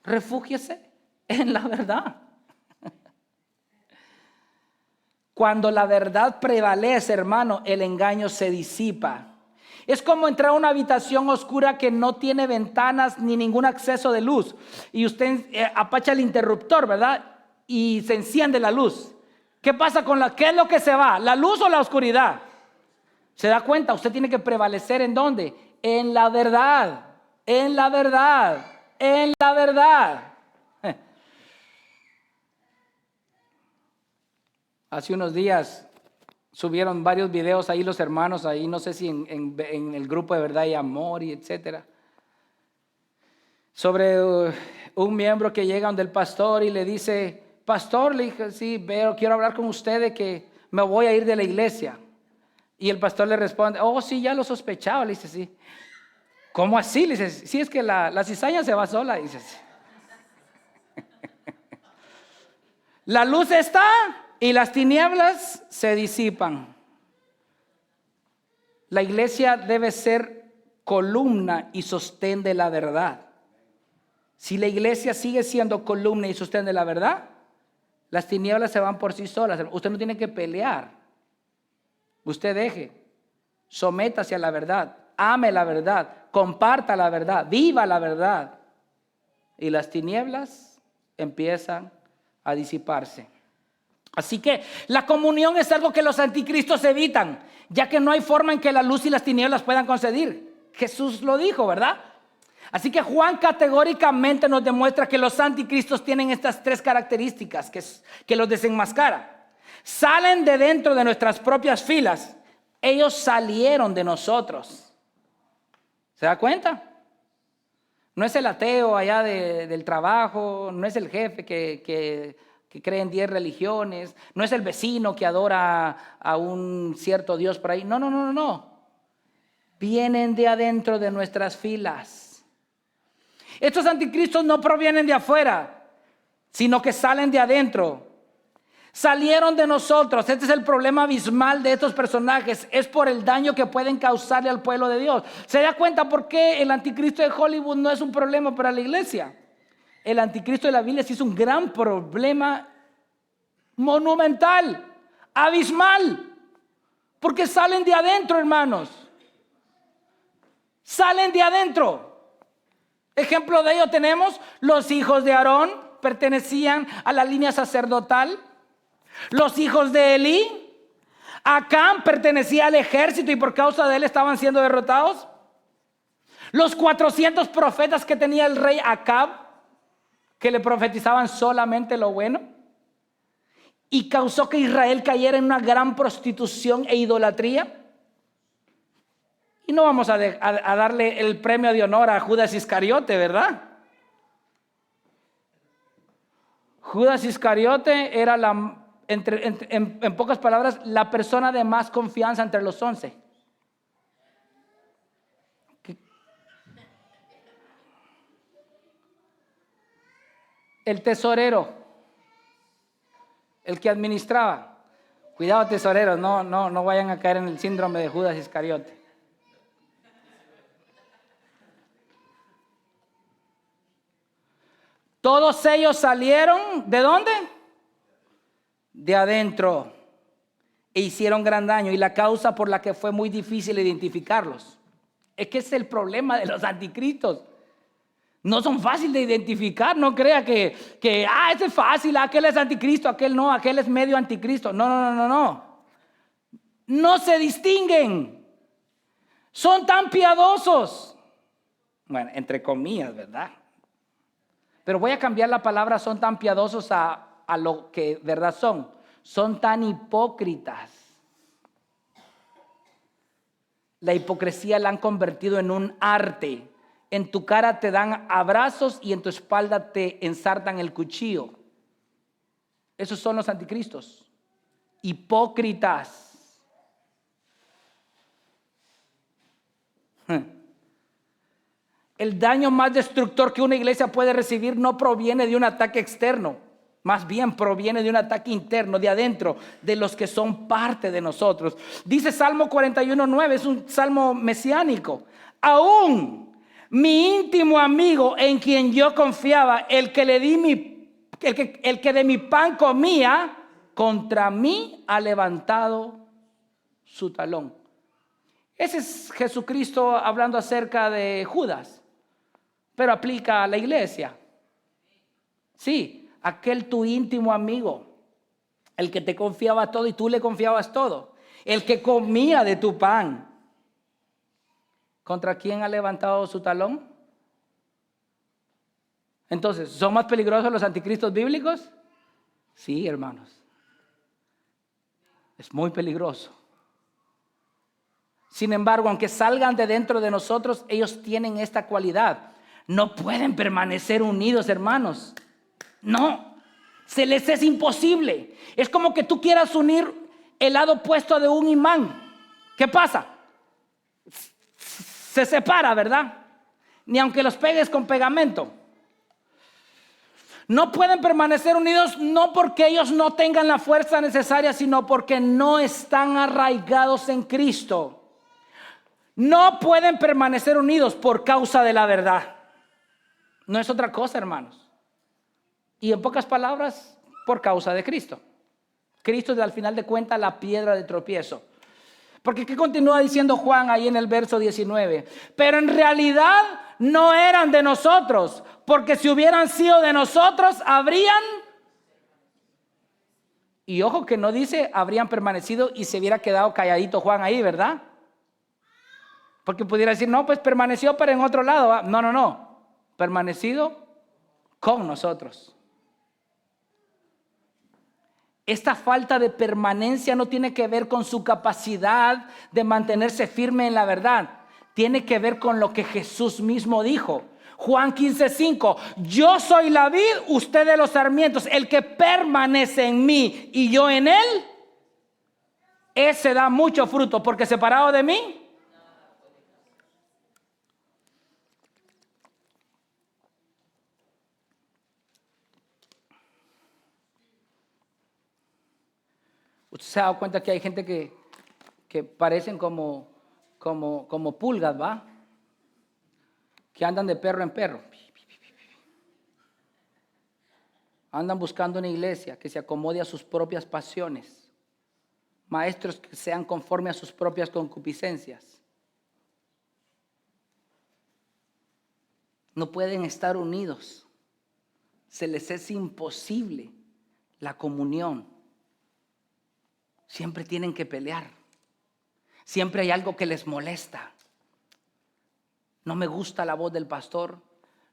Refúgiese en la verdad. Cuando la verdad prevalece, hermano, el engaño se disipa. Es como entrar a una habitación oscura que no tiene ventanas ni ningún acceso de luz. Y usted apacha el interruptor, ¿verdad? Y se enciende la luz. ¿Qué pasa qué es lo que se va? ¿La luz o la oscuridad? ¿Se da cuenta? Usted tiene que prevalecer ¿en dónde? En la verdad, en la verdad, en la verdad. Hace unos días subieron varios videos ahí los hermanos, ahí no sé si en el grupo de Verdad y Amor y etcétera, sobre un miembro que llega donde el pastor y le dice: pastor, le dije, sí, pero quiero hablar con usted de que me voy a ir de la iglesia. Y el pastor le responde: oh, sí, ya lo sospechaba. Le dice: sí. ¿Cómo así? Le dice: sí, es que la cizaña se va sola. Dice: sí. La luz está y las tinieblas se disipan. La iglesia debe ser columna y sostén de la verdad. Si la iglesia sigue siendo columna y sostén de la verdad, las tinieblas se van por sí solas. Usted no tiene que pelear. Usted deje, sométase a la verdad, ame la verdad, comparta la verdad, viva la verdad. Y las tinieblas empiezan a disiparse. Así que la comunión es algo que los anticristos evitan, ya que no hay forma en que la luz y las tinieblas puedan coincidir. Jesús lo dijo, ¿verdad? Así que Juan categóricamente nos demuestra que los anticristos tienen estas tres características que los desenmascara. Salen de dentro de nuestras propias filas. Ellos salieron de nosotros. ¿Se da cuenta? No es el ateo allá del trabajo, no es el jefe que cree en 10 religiones, no es el vecino que adora a un cierto Dios por ahí. No. Vienen de adentro de nuestras filas. Estos anticristos no provienen de afuera, sino que salen de adentro. Salieron de nosotros. Este es el problema abismal de estos personajes. Es por el daño que pueden causarle al pueblo de Dios. ¿Se da cuenta por qué el anticristo de Hollywood no es un problema para la iglesia? El anticristo de la Biblia sí es un gran problema monumental, abismal, porque salen de adentro, hermanos. Salen de adentro. Ejemplo de ello tenemos los hijos de Aarón, pertenecían a la línea sacerdotal. Los hijos de Elí, Acán pertenecía al ejército y por causa de él estaban siendo derrotados. Los 400 profetas que tenía el rey Acab, que le profetizaban solamente lo bueno, y causó que Israel cayera en una gran prostitución e idolatría. Y no vamos a darle el premio de honor a Judas Iscariote, ¿verdad? Judas Iscariote era en pocas palabras, la persona de más confianza entre los 11. El tesorero, el que administraba. Cuidado, tesoreros, no vayan a caer en el síndrome de Judas Iscariote. Todos ellos salieron, ¿de dónde? De adentro, e hicieron gran daño, y la causa por la que fue muy difícil identificarlos. Es que es el problema de los anticristos. No son fáciles de identificar. No crea que este es fácil, aquel es anticristo, aquel no, aquel es medio anticristo. No. No se distinguen. Son tan piadosos. Bueno, entre comillas, ¿verdad? Pero voy a cambiar la palabra son tan piadosos a lo que verdad son. Son tan hipócritas. La hipocresía la han convertido en un arte. En tu cara te dan abrazos y en tu espalda te ensartan el cuchillo. Esos son los anticristos. Hipócritas. El daño más destructor que una iglesia puede recibir no proviene de un ataque externo, más bien proviene de un ataque interno, de adentro, de los que son parte de nosotros. Dice Salmo 41:9, es un salmo mesiánico. Aún mi íntimo amigo en quien yo confiaba, el que de mi pan comía, contra mí ha levantado su talón. Ese es Jesucristo hablando acerca de Judas. Pero aplica a la iglesia. Sí, aquel tu íntimo amigo, el que te confiaba todo y tú le confiabas todo, el que comía de tu pan. ¿Contra quién ha levantado su talón? Entonces, ¿son más peligrosos los anticristos bíblicos? Sí, hermanos. Es muy peligroso. Sin embargo, aunque salgan de dentro de nosotros, ellos tienen esta cualidad. No pueden permanecer unidos, hermanos. No, se les es imposible. Es como que tú quieras unir el lado opuesto de un imán. ¿Qué pasa? Se separa, ¿verdad? Ni aunque los pegues con pegamento. No pueden permanecer unidos, no porque ellos no tengan la fuerza necesaria, sino porque no están arraigados en Cristo. No pueden permanecer unidos por causa de la verdad. No es otra cosa, hermanos. Y en pocas palabras, por causa de Cristo. Cristo es al final de cuentas la piedra de tropiezo. Porque ¿qué continúa diciendo Juan ahí en el verso 19? Pero en realidad no eran de nosotros, porque si hubieran sido de nosotros, habrían... Y ojo que no dice habrían permanecido y se hubiera quedado calladito Juan ahí, ¿verdad? Porque pudiera decir, no, pues permaneció pero en otro lado. ¿Va? No, no, no. Permanecido con nosotros. Esta falta de permanencia no tiene que ver con su capacidad de mantenerse firme en la verdad. Tiene que ver con lo que Jesús mismo dijo. Juan 15:5. Yo soy la vid, ustedes los sarmientos. El que permanece en mí y yo en él, ese da mucho fruto, porque separado de mí. Usted se ha dado cuenta que hay gente que parecen como pulgas, ¿va? Que andan de perro en perro. Andan buscando una iglesia que se acomode a sus propias pasiones. Maestros que sean conforme a sus propias concupiscencias. No pueden estar unidos. Se les es imposible la comunión. Siempre tienen que pelear. Siempre hay algo que les molesta. No me gusta la voz del pastor.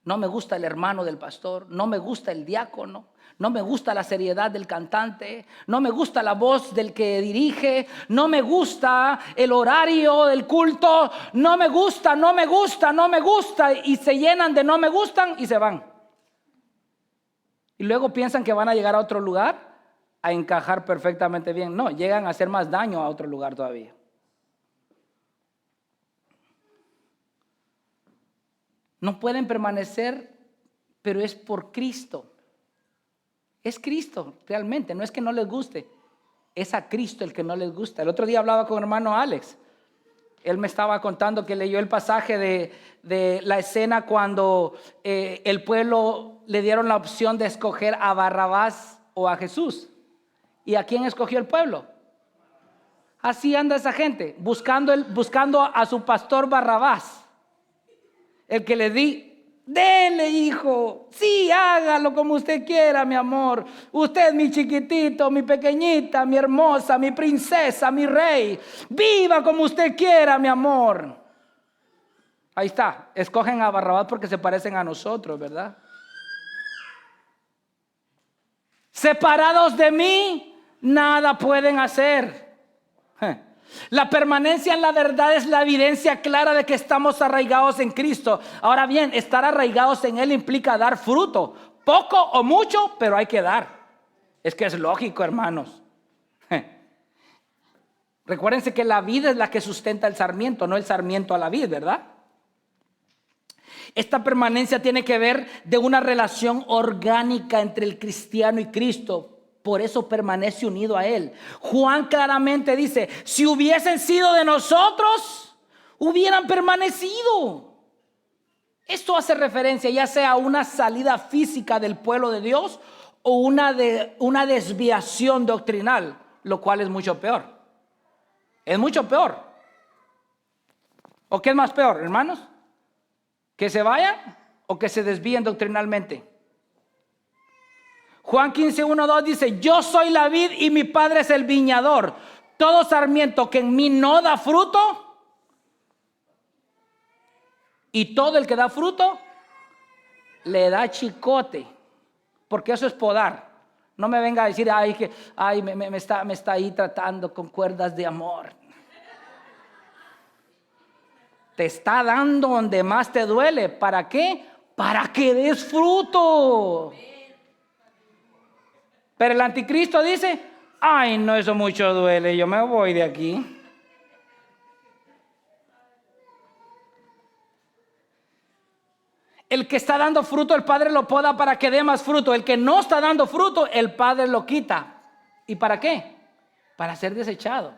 No me gusta el hermano del pastor. No me gusta el diácono. No me gusta la seriedad del cantante. No me gusta la voz del que dirige. No me gusta el horario del culto. No me gusta, no me gusta, no me gusta. Y se llenan de no me gustan y se van. Y luego piensan que van a llegar a otro lugar a encajar perfectamente bien. No, llegan a hacer más daño a otro lugar todavía. No pueden permanecer, pero es por Cristo. Es Cristo, realmente. No es que no les guste. Es a Cristo el que no les gusta. El otro día hablaba con hermano Alex. Él me estaba contando que leyó el pasaje de la escena cuando el pueblo le dieron la opción de escoger a Barrabás o a Jesús. ¿Y a quién escogió el pueblo? Así anda esa gente, buscando a su pastor Barrabás. El que le dele hijo, sí, hágalo como usted quiera, mi amor. Usted es mi chiquitito, mi pequeñita, mi hermosa, mi princesa, mi rey. Viva como usted quiera, mi amor. Ahí está, escogen a Barrabás porque se parecen a nosotros, ¿verdad? Separados de mí, nada pueden hacer. La permanencia en la verdad es la evidencia clara de que estamos arraigados en Cristo. Ahora bien, estar arraigados en Él implica dar fruto. Poco o mucho, pero hay que dar. Es que es lógico, hermanos. Recuérdense que la vid es la que sustenta el sarmiento, no el sarmiento a la vid, ¿verdad? Esta permanencia tiene que ver de una relación orgánica entre el cristiano y Cristo. Por eso permanece unido a Él. Juan claramente dice, si hubiesen sido de nosotros, hubieran permanecido. Esto hace referencia ya sea a una salida física del pueblo de Dios o una desviación doctrinal, lo cual es mucho peor. Es mucho peor. ¿O qué es más peor, hermanos? ¿Que se vayan o que se desvíen doctrinalmente? Juan 15:1-2 dice, yo soy la vid y mi padre es el viñador. Todo sarmiento que en mí no da fruto, y todo el que da fruto, le da chicote. Porque eso es podar. No me venga a decir, me está ahí tratando con cuerdas de amor. Te está dando donde más te duele. ¿Para qué? Para que des fruto. Pero el anticristo dice, ay, no, eso mucho duele, yo me voy de aquí. El que está dando fruto, el Padre lo poda para que dé más fruto. El que no está dando fruto, el Padre lo quita. ¿Y para qué? Para ser desechado.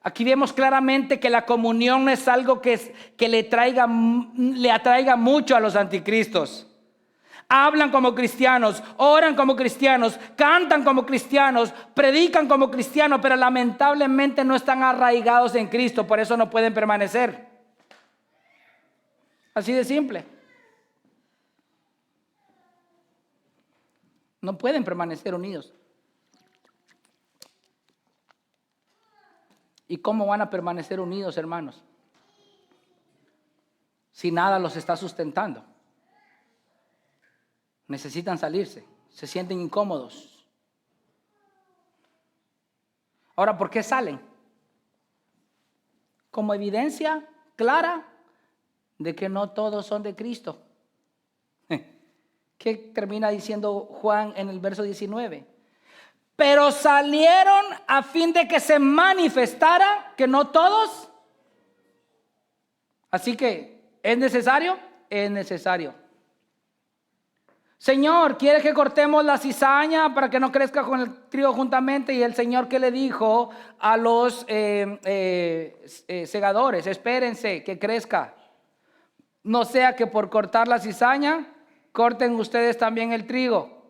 Aquí vemos claramente que la comunión no es algo que le atraiga mucho a los anticristos. Hablan como cristianos, oran como cristianos, cantan como cristianos, predican como cristianos, pero lamentablemente no están arraigados en Cristo, por eso no pueden permanecer. Así de simple. No pueden permanecer unidos. ¿Y cómo van a permanecer unidos, hermanos? Si nada los está sustentando. Necesitan salirse, se sienten incómodos. Ahora, ¿por qué salen? Como evidencia clara de que no todos son de Cristo. ¿Qué termina diciendo Juan en el verso 19? Pero salieron a fin de que se manifestara que no todos. Así que, ¿es necesario? Es necesario. Señor, ¿quiere que cortemos la cizaña para que no crezca con el trigo juntamente? Y el Señor, ¿qué le dijo a los segadores? Espérense que crezca. No sea que por cortar la cizaña, corten ustedes también el trigo.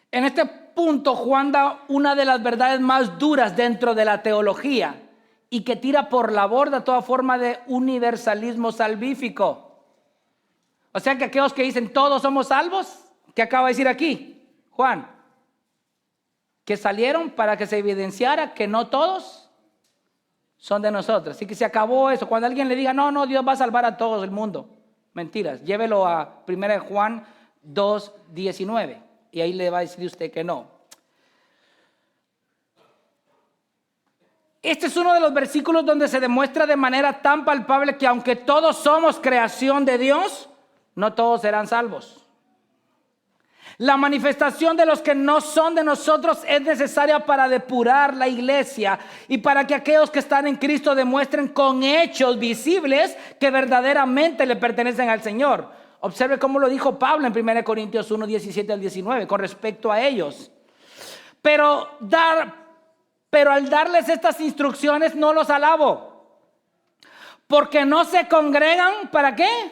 En este punto, Juan da una de las verdades más duras dentro de la teología y que tira por la borda toda forma de universalismo salvífico. O sea que aquellos que dicen todos somos salvos, ¿qué acaba de decir aquí Juan? Que salieron para que se evidenciara que no todos son de nosotros. Así que se acabó eso. Cuando alguien le diga, no, Dios va a salvar a todo el mundo. Mentiras. Llévelo a 1 Juan 2:19 y ahí le va a decir usted que no. Este es uno de los versículos donde se demuestra de manera tan palpable que aunque todos somos creación de Dios, no todos serán salvos. La manifestación de los que no son de nosotros es necesaria para depurar la iglesia y para que aquellos que están en Cristo demuestren con hechos visibles que verdaderamente le pertenecen al Señor. Observe cómo lo dijo Pablo en 1 Corintios 1, 17 al 19 con respecto a ellos. Pero al darles estas instrucciones no los alabo, porque no se congregan. ¿Para qué?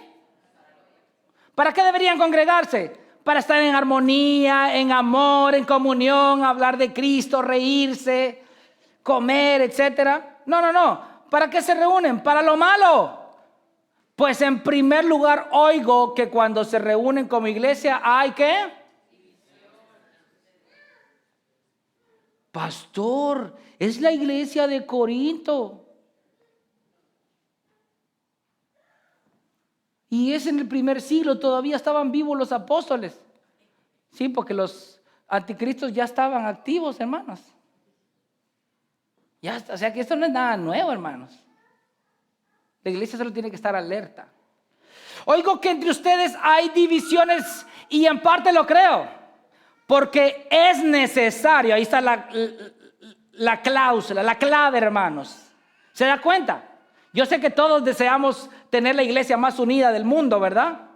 ¿Para qué deberían congregarse? Para estar en armonía, en amor, en comunión, hablar de Cristo, reírse, comer, etcétera. No. ¿Para qué se reúnen? Para lo malo. Pues en primer lugar oigo que cuando se reúnen como iglesia hay ¿qué? Pastor, es la iglesia de Corinto. Y es en el primer siglo, todavía estaban vivos los apóstoles. Sí, porque los anticristos ya estaban activos, hermanos. O sea que esto no es nada nuevo, hermanos. La iglesia solo tiene que estar alerta. Oigo que entre ustedes hay divisiones y en parte lo creo. Porque es necesario, ahí está la cláusula, la clave, hermanos. ¿Se da cuenta? Yo sé que todos deseamos tener la iglesia más unida del mundo, ¿verdad?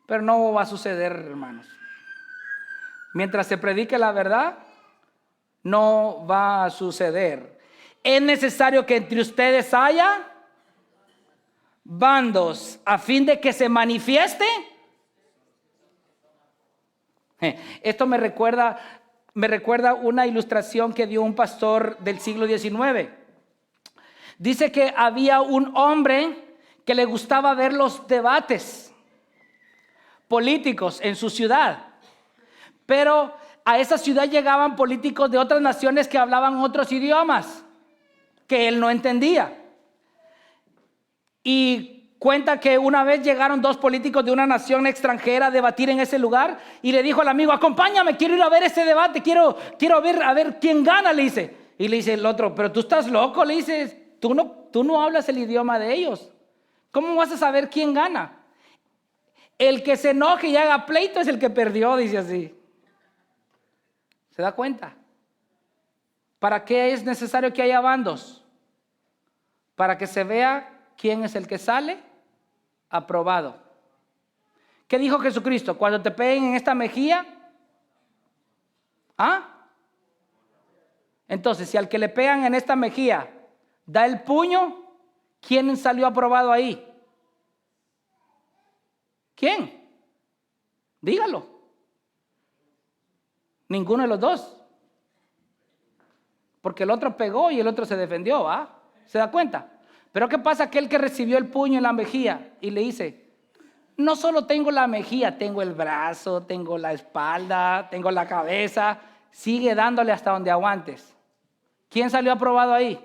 Pero no va a suceder, hermanos. Mientras se predique la verdad, no va a suceder. Es necesario que entre ustedes haya bandos a fin de que se manifieste. Esto me recuerda una ilustración que dio un pastor del siglo XIX. Dice que había un hombre que le gustaba ver los debates políticos en su ciudad. Pero a esa ciudad llegaban políticos de otras naciones que hablaban otros idiomas que él no entendía. Y cuenta que una vez llegaron dos políticos de una nación extranjera a debatir en ese lugar y le dijo al amigo: acompáñame, quiero ir a ver ese debate, quiero ver a ver quién gana, le dice. Y le dice el otro: pero tú estás loco, le dice, tú no hablas el idioma de ellos. ¿Cómo vas a saber quién gana? El que se enoje y haga pleito es el que perdió, dice así. ¿Se da cuenta? ¿Para qué es necesario que haya bandos? Para que se vea quién es el que sale aprobado. ¿Qué dijo Jesucristo? Cuando te peguen en esta mejilla, entonces si al que le pegan en esta mejilla da el puño, ¿quién salió aprobado ahí? ¿Quién? Dígalo. Ninguno de los dos. Porque el otro pegó y el otro se defendió, ¿Se da cuenta? Pero ¿qué pasa? Aquel que recibió el puño en la mejilla y le dice: no solo tengo la mejilla, tengo el brazo, tengo la espalda, tengo la cabeza. Sigue dándole hasta donde aguantes. ¿Quién salió aprobado ahí?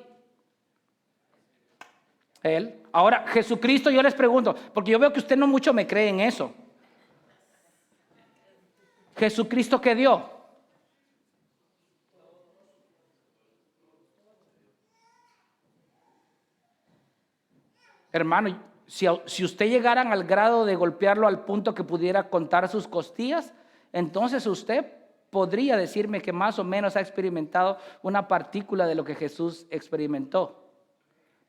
Él. Ahora, Jesucristo, yo les pregunto, porque yo veo que usted no mucho me cree en eso. ¿Jesucristo qué dio? Hermano, si usted llegaran al grado de golpearlo al punto que pudiera contar sus costillas, entonces usted podría decirme que más o menos ha experimentado una partícula de lo que Jesús experimentó.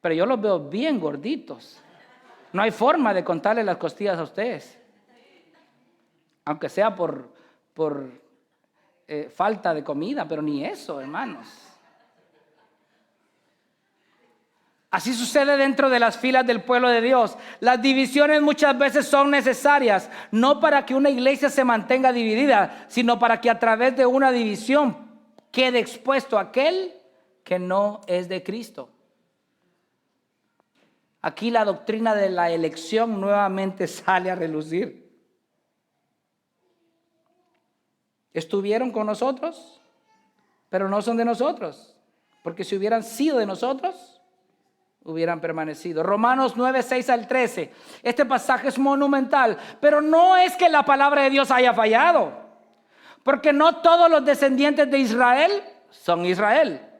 Pero yo los veo bien gorditos. No hay forma de contarle las costillas a ustedes. Aunque sea por falta de comida, pero ni eso, hermanos. Así sucede dentro de las filas del pueblo de Dios. Las divisiones muchas veces son necesarias, no para que una iglesia se mantenga dividida, sino para que a través de una división quede expuesto aquel que no es de Cristo. Aquí la doctrina de la elección nuevamente sale a relucir. Estuvieron con nosotros, pero no son de nosotros, porque si hubieran sido de nosotros, hubieran permanecido. Romanos 9, 6 al 13. Este pasaje es monumental, pero no es que la palabra de Dios haya fallado, porque no todos los descendientes de Israel son Israel,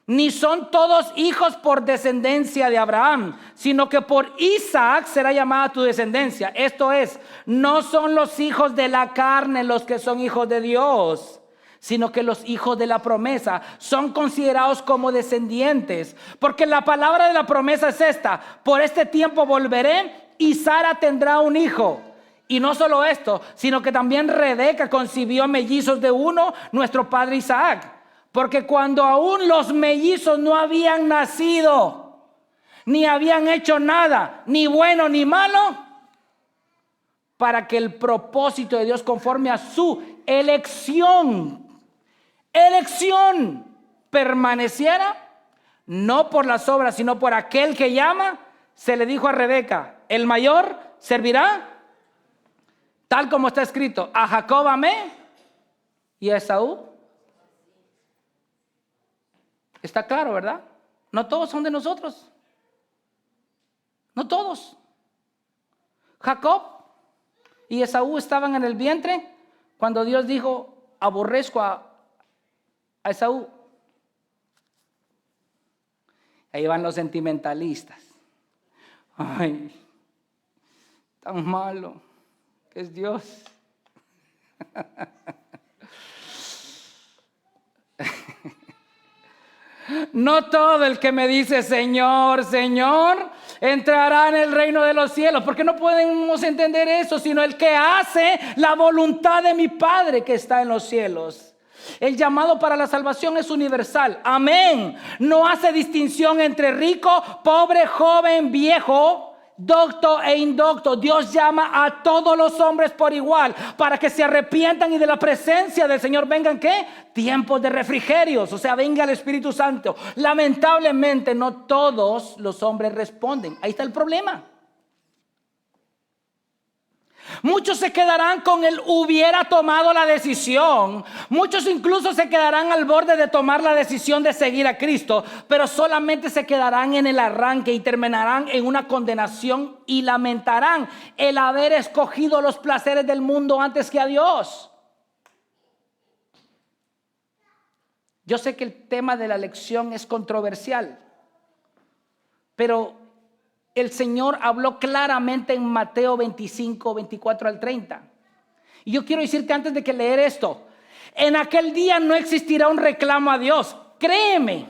ni son todos hijos por descendencia de Abraham, sino que por Isaac será llamada tu descendencia. Esto es, no son los hijos de la carne los que son hijos de Dios, sino que los hijos de la promesa son considerados como descendientes. Porque la palabra de la promesa es esta: por este tiempo volveré y Sara tendrá un hijo. Y no solo esto, sino que también Rebeca concibió mellizos de uno, nuestro padre Isaac. Porque cuando aún los mellizos no habían nacido, ni habían hecho nada, ni bueno ni malo, para que el propósito de Dios conforme a su elección permaneciera, no por las obras, sino por aquel que llama, se le dijo a Rebeca: el mayor servirá, tal como está escrito, a Jacob amé y a Esaú. Está claro, ¿verdad? No todos son de nosotros. No todos. Jacob y Esaú estaban en el vientre cuando Dios dijo: aborrezco a Esaú. Ahí van los sentimentalistas. Ay, tan malo que es Dios. No todo el que me dice Señor, Señor, entrará en el reino de los cielos. Porque no podemos entender eso, sino el que hace la voluntad de mi Padre que está en los cielos. El llamado para la salvación es universal. Amén. No hace distinción entre rico, pobre, joven, viejo, docto e indocto. Dios llama a todos los hombres por igual, para que se arrepientan y de la presencia del Señor vengan ¿qué? Tiempos de refrigerios, o sea, venga el Espíritu Santo. Lamentablemente no todos los hombres responden. Ahí está el problema. Muchos se quedarán con el hubiera tomado la decisión. Muchos incluso se quedarán al borde de tomar la decisión de seguir a Cristo, pero solamente se quedarán en el arranque y terminarán en una condenación y lamentarán el haber escogido los placeres del mundo antes que a Dios. Yo sé que el tema de la elección es controversial, pero el Señor habló claramente en Mateo 25, 24 al 30. Y yo quiero decirte antes de que leer esto, en aquel día no existirá un reclamo a Dios. Créeme.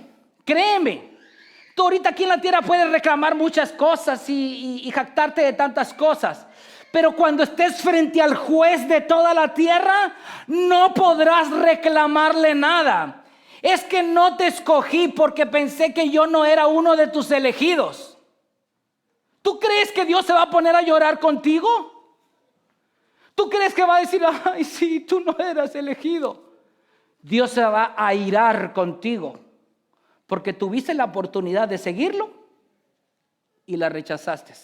Tú ahorita aquí en la tierra puedes reclamar muchas cosas y jactarte de tantas cosas. Pero cuando estés frente al juez de toda la tierra, no podrás reclamarle nada. Es que no te escogí porque pensé que yo no era uno de tus elegidos. ¿Tú crees que Dios se va a poner a llorar contigo? ¿Tú crees que va a decir, ay, sí, tú no eras elegido? Dios se va a airar contigo porque tuviste la oportunidad de seguirlo y la rechazaste.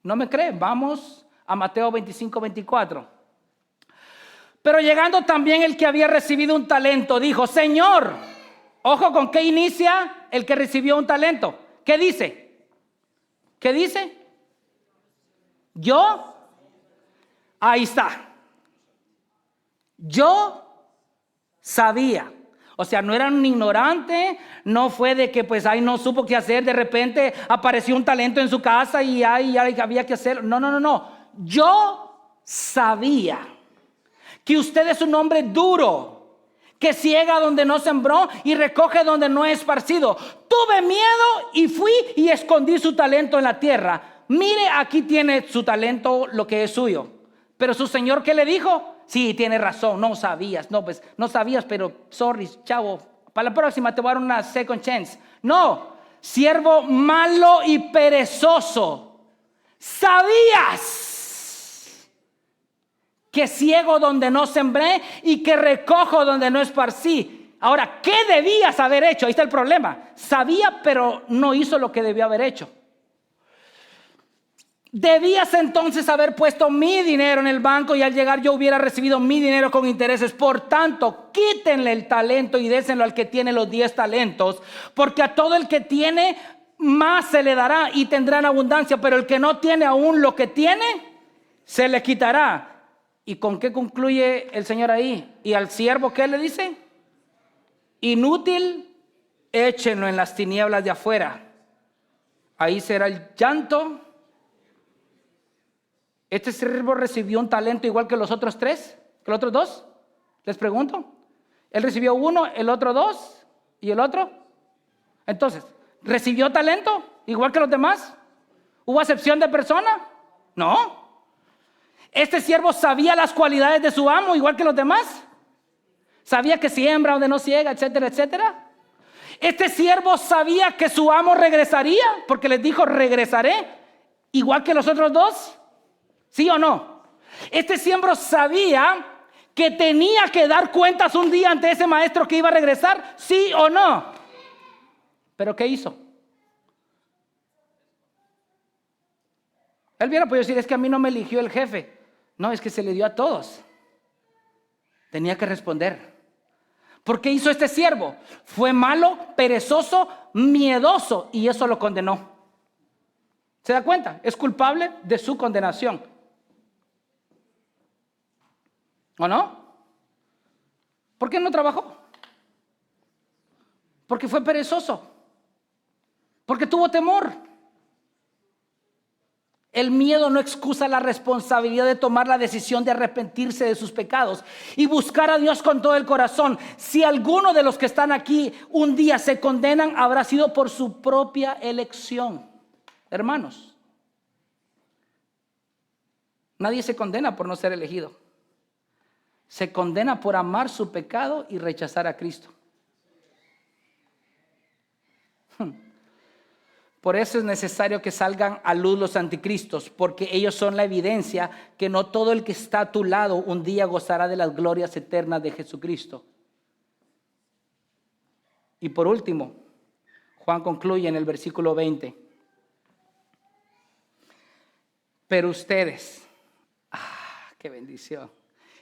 ¿No me crees? Vamos a Mateo 25, 24. Pero llegando también el que había recibido un talento, dijo, Señor, ojo con qué inicia el que recibió un talento. ¿Qué dice? ¿Qué dice? Yo, ahí está. Yo sabía. O sea, no era un ignorante, no fue de que pues ahí no supo qué hacer, de repente apareció un talento en su casa y ahí había que hacerlo. No. Yo sabía que usted es un hombre duro, que ciega donde no sembró y recoge donde no es esparcido. Tuve miedo y fui y escondí su talento en la tierra. Mire, aquí tiene su talento, lo que es suyo. Pero su señor, ¿qué le dijo? Sí, tiene razón, no sabías. No, pues no sabías, pero sorry, chavo. Para la próxima te voy a dar una second chance. No, siervo malo y perezoso. ¿Sabías que ciego donde no sembré y que recojo donde no esparcí? Ahora, ¿qué debías haber hecho? Ahí está el problema. Sabía, pero no hizo lo que debió haber hecho. Debías entonces haber puesto mi dinero en el banco y al llegar yo hubiera recibido mi dinero con intereses. Por tanto, quítenle el talento y désenlo al que tiene los 10 talentos, porque a todo el que tiene más se le dará y tendrá en abundancia, pero el que no tiene aún lo que tiene, se le quitará. ¿Y con qué concluye el Señor ahí? ¿Y al siervo qué le dice? Inútil, échenlo en las tinieblas de afuera. Ahí será el llanto. ¿Este siervo recibió un talento igual que los otros 3? ¿Que los otros 2? Les pregunto. Él recibió 1, el otro 2 y el otro. Entonces, ¿recibió talento igual que los demás? ¿Hubo acepción de persona? No. ¿Este siervo sabía las cualidades de su amo igual que los demás? ¿Sabía que siembra donde no ciega, etcétera, etcétera? ¿Este siervo sabía que su amo regresaría? Porque les dijo, regresaré, igual que los otros 2. ¿Sí o no? Este siervo sabía que tenía que dar cuentas un día ante ese maestro que iba a regresar. ¿Sí o no? ¿Pero qué hizo? Él hubiera podido decir, es que a mí no me eligió el jefe. No, es que se le dio a todos. Tenía que responder. ¿Por qué hizo este siervo? Fue malo, perezoso, miedoso y eso lo condenó. ¿Se da cuenta? Es culpable de su condenación. ¿O no? ¿Por qué no trabajó? Porque fue perezoso. Porque tuvo temor. El miedo no excusa la responsabilidad de tomar la decisión de arrepentirse de sus pecados y buscar a Dios con todo el corazón. Si alguno de los que están aquí un día se condenan, habrá sido por su propia elección. Hermanos, nadie se condena por no ser elegido. Se condena por amar su pecado y rechazar a Cristo. Por eso es necesario que salgan a luz los anticristos, porque ellos son la evidencia que no todo el que está a tu lado un día gozará de las glorias eternas de Jesucristo. Y por último, Juan concluye en el versículo 20. Pero ustedes, qué bendición.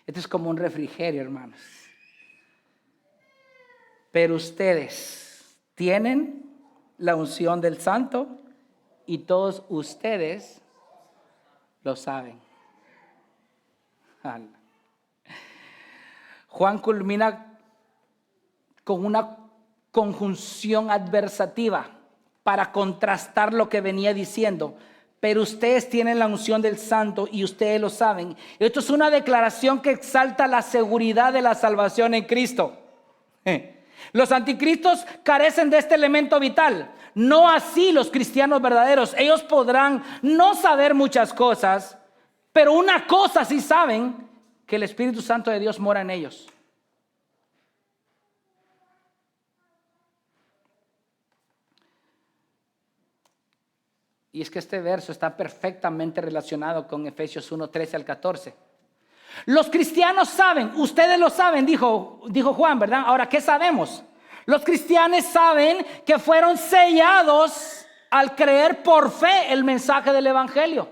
Esto es como un refrigerio, hermanos. Pero ustedes tienen la unción del Santo y todos ustedes lo saben. Juan culmina con una conjunción adversativa para contrastar lo que venía diciendo. Pero ustedes tienen la unción del Santo y ustedes lo saben. Esto es una declaración que exalta la seguridad de la salvación en Cristo. Los anticristos carecen de este elemento vital. No así los cristianos verdaderos. Ellos podrán no saber muchas cosas, pero una cosa sí saben, que el Espíritu Santo de Dios mora en ellos. Y es que este verso está perfectamente relacionado con Efesios 1, 13 al 14. Los cristianos saben, ustedes lo saben, dijo Juan, ¿verdad? Ahora, ¿qué sabemos? Los cristianos saben que fueron sellados al creer por fe el mensaje del Evangelio.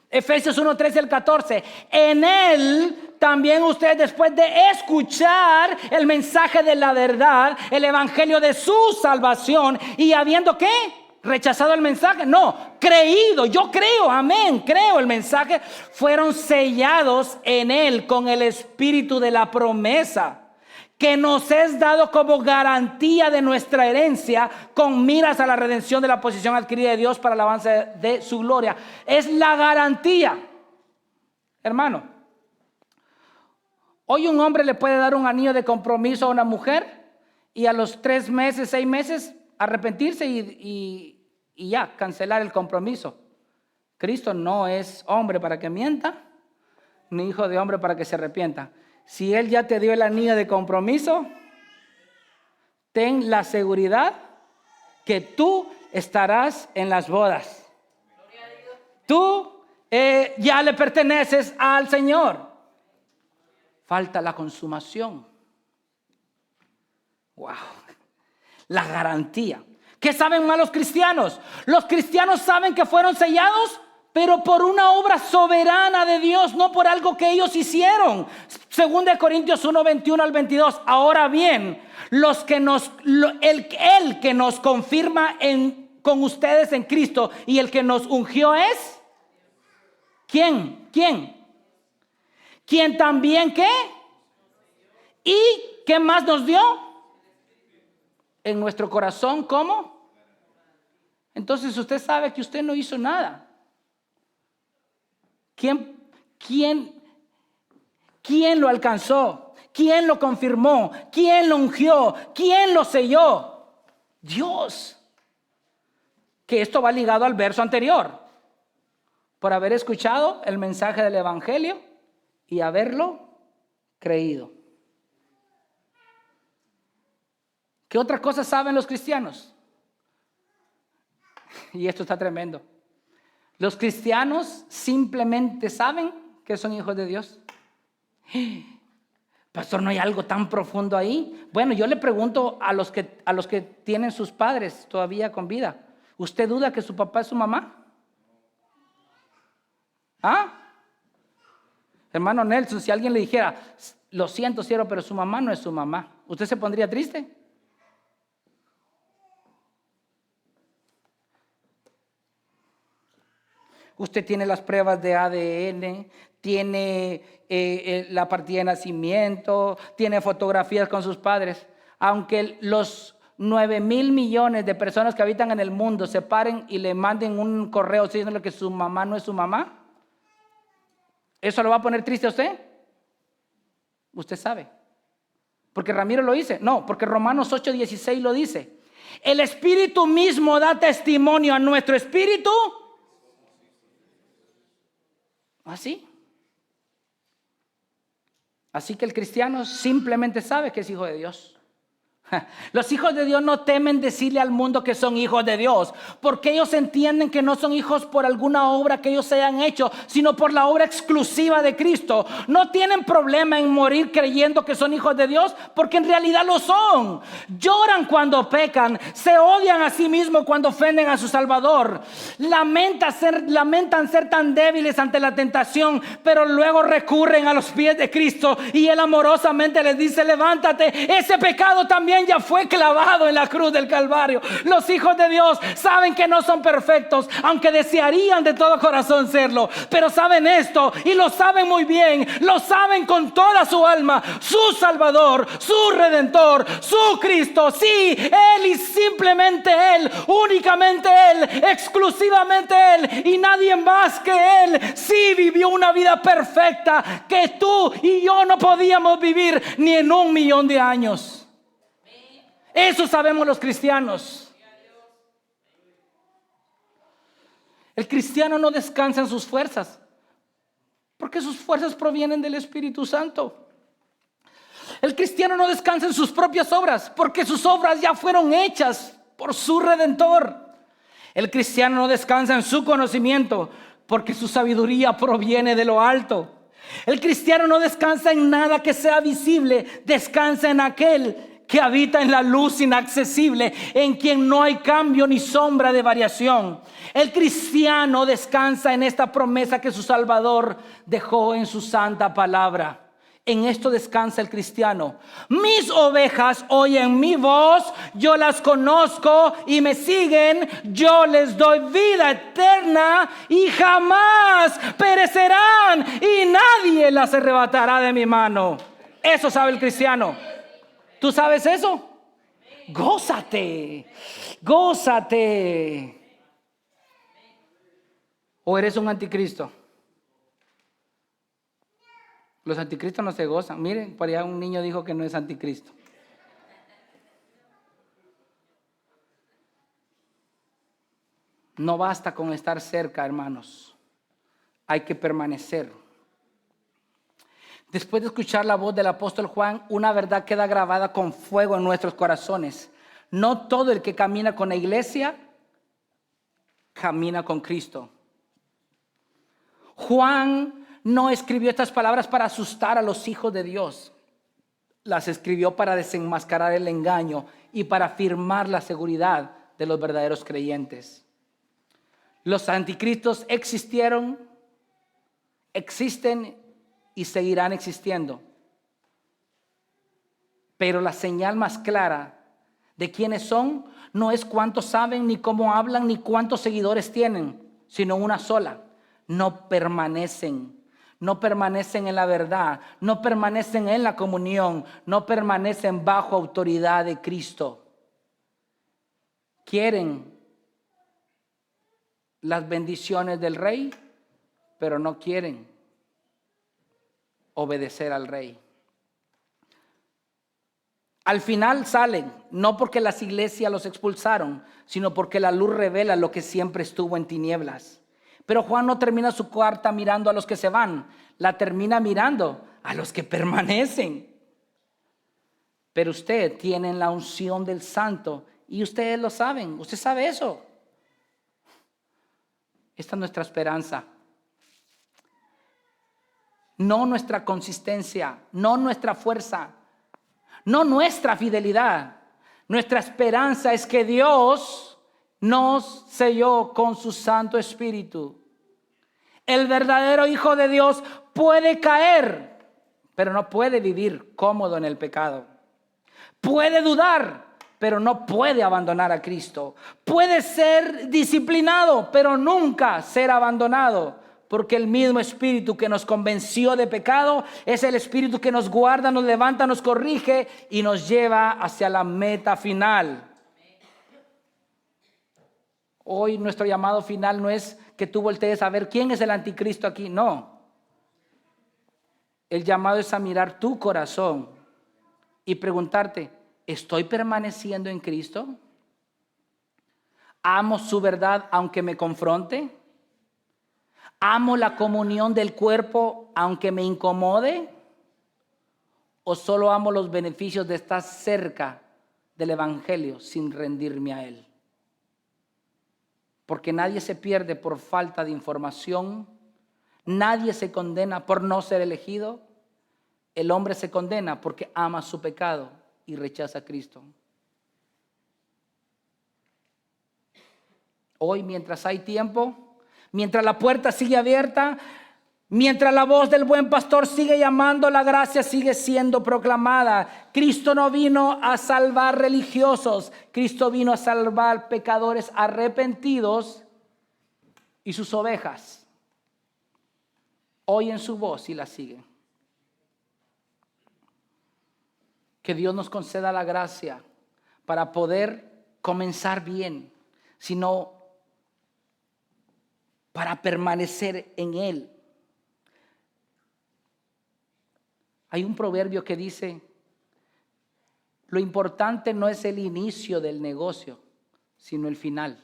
Efesios 1, 13 al 14. En él también ustedes, después de escuchar el mensaje de la verdad, el Evangelio de su salvación, y habiendo ¿qué? Rechazado el mensaje, no, creído, yo creo, amén, creo el mensaje, fueron sellados en él con el espíritu de la promesa, que nos es dado como garantía de nuestra herencia, con miras a la redención de la posesión adquirida de Dios para el avance de su gloria. Es la garantía, hermano. Hoy un hombre le puede dar un anillo de compromiso a una mujer y a los 3 meses, 6 meses arrepentirse y ya, cancelar el compromiso. Cristo no es hombre para que mienta, ni hijo de hombre para que se arrepienta. Si Él ya te dio el anillo de compromiso, ten la seguridad que tú estarás en las bodas. Tú ya le perteneces al Señor. Falta la consumación. Wow. La garantía. ¿Qué saben más los cristianos? Los cristianos saben que fueron sellados, pero por una obra soberana de Dios, no por algo que ellos hicieron. Según de Corintios 1, 21 al 22. Ahora bien, el que nos confirma con ustedes en Cristo y el que nos ungió es ¿quién? ¿Quién también qué? ¿Y qué más nos dio? En nuestro corazón, ¿cómo? Entonces usted sabe que usted no hizo nada. ¿Quién lo alcanzó? ¿Quién lo confirmó? ¿Quién lo ungió? ¿Quién lo selló? Dios. Que esto va ligado al verso anterior. Por haber escuchado el mensaje del Evangelio y haberlo creído. ¿Qué otra cosa saben los cristianos? Y esto está tremendo. Los cristianos simplemente saben que son hijos de Dios. Pastor, ¿no hay algo tan profundo ahí? Bueno, yo le pregunto a los que tienen sus padres todavía con vida. ¿Usted duda que su papá es su mamá? ¿Ah? Hermano Nelson, si alguien le dijera, lo siento, cielo, pero su mamá no es su mamá, ¿usted se pondría triste? Usted tiene las pruebas de ADN, tiene la partida de nacimiento, tiene fotografías con sus padres. Aunque los 9,000 millones de personas que habitan en el mundo se paren y le manden un correo diciéndole que su mamá no es su mamá, ¿eso lo va a poner triste a usted? Usted sabe. ¿Porque Ramiro lo dice? No, porque Romanos 8:16 lo dice. El Espíritu mismo da testimonio a nuestro espíritu. ¿Así? Así que el cristiano simplemente sabe que es hijo de Dios. Los hijos de Dios no temen decirle al mundo que son hijos de Dios, porque ellos entienden que no son hijos por alguna obra que ellos hayan hecho, sino por la obra exclusiva de Cristo. No tienen problema en morir creyendo que son hijos de Dios, porque en realidad lo son. Lloran cuando pecan, se odian a sí mismos cuando ofenden a su Salvador. Lamentan ser tan débiles ante la tentación, pero luego recurren a los pies de Cristo y Él amorosamente les dice: levántate, ese pecado también ya fue clavado en la cruz del Calvario. Los hijos de Dios saben que no son perfectos, aunque desearían de todo corazón serlo, pero saben esto y lo saben muy bien, lo saben con toda su alma: su Salvador, su Redentor, su Cristo, sí, Él y simplemente Él, únicamente Él, exclusivamente Él y nadie más que Él, sí vivió una vida perfecta que tú y yo no podíamos vivir ni en 1,000,000 de años. Eso sabemos los cristianos. El cristiano no descansa en sus fuerzas, porque sus fuerzas provienen del Espíritu Santo. El cristiano no descansa en sus propias obras, porque sus obras ya fueron hechas por su Redentor. El cristiano no descansa en su conocimiento, porque su sabiduría proviene de lo alto. El cristiano no descansa en nada que sea visible, descansa en aquel que habita en la luz inaccesible, en quien no hay cambio ni sombra de variación. El cristiano descansa en esta promesa que su Salvador dejó en su santa palabra. En esto descansa el cristiano: mis ovejas oyen mi voz, yo las conozco y me siguen, yo les doy vida eterna y jamás perecerán y nadie las arrebatará de mi mano. Eso sabe el cristiano. ¿Tú sabes eso? Gózate, gózate. ¿O eres un anticristo? Los anticristos no se gozan. Miren, por allá un niño dijo que no es anticristo. No basta con estar cerca, hermanos. Hay que permanecer. Después de escuchar la voz del apóstol Juan, una verdad queda grabada con fuego en nuestros corazones. No todo el que camina con la iglesia camina con Cristo. Juan no escribió estas palabras para asustar a los hijos de Dios. Las escribió para desenmascarar el engaño y para afirmar la seguridad de los verdaderos creyentes. Los anticristos existieron, existen y seguirán existiendo. Pero la señal más clara de quiénes son no es cuántos saben, ni cómo hablan, ni cuántos seguidores tienen, sino una sola: no permanecen. No permanecen en la verdad, no permanecen en la comunión, no permanecen bajo autoridad de Cristo. Quieren las bendiciones del rey, pero no quieren obedecer al rey. Al final salen, no porque las iglesias los expulsaron, sino porque la luz revela lo que siempre estuvo en tinieblas. Pero Juan no termina su carta mirando a los que se van, la termina mirando a los que permanecen. Pero usted tiene la unción del Santo y ustedes lo saben, usted sabe eso. Esta es nuestra esperanza. No nuestra consistencia, no nuestra fuerza, no nuestra fidelidad. Nuestra esperanza es que Dios nos selló con su Santo Espíritu. El verdadero Hijo de Dios puede caer, pero no puede vivir cómodo en el pecado. Puede dudar, pero no puede abandonar a Cristo. Puede ser disciplinado, pero nunca ser abandonado. Porque el mismo Espíritu que nos convenció de pecado es el Espíritu que nos guarda, nos levanta, nos corrige y nos lleva hacia la meta final. Hoy nuestro llamado final no es que tú voltees a ver quién es el anticristo aquí, no. El llamado es a mirar tu corazón y preguntarte: ¿estoy permaneciendo en Cristo? ¿Amo su verdad aunque me confronte? ¿Amo la comunión del cuerpo aunque me incomode? ¿O solo amo los beneficios de estar cerca del Evangelio sin rendirme a Él. Porque nadie se pierde por falta de información, nadie se condena por no ser elegido. El hombre se condena porque ama su pecado y rechaza a Cristo. Hoy, mientras hay tiempo, mientras la puerta sigue abierta, mientras la voz del buen pastor sigue llamando, la gracia sigue siendo proclamada. Cristo no vino a salvar religiosos, Cristo vino a salvar pecadores arrepentidos y sus ovejas. Oyen su voz y la siguen. Que Dios nos conceda la gracia para poder comenzar bien, sino para permanecer en Él. Hay un proverbio que dice, lo importante no es el inicio del negocio, sino el final.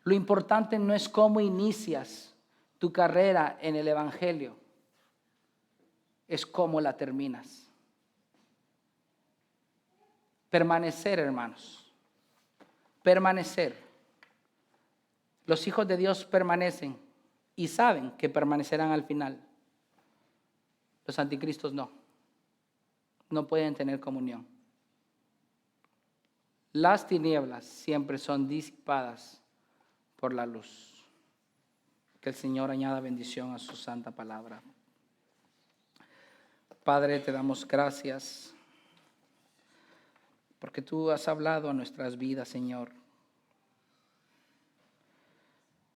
Lo importante no es cómo inicias tu carrera en el Evangelio, es cómo la terminas. Permanecer, hermanos, permanecer. Los hijos de Dios permanecen y saben que permanecerán al final. Los anticristos no pueden tener comunión. Las tinieblas siempre son disipadas por la luz. Que el Señor añada bendición a su santa palabra. Padre, te damos gracias porque tú has hablado a nuestras vidas, Señor.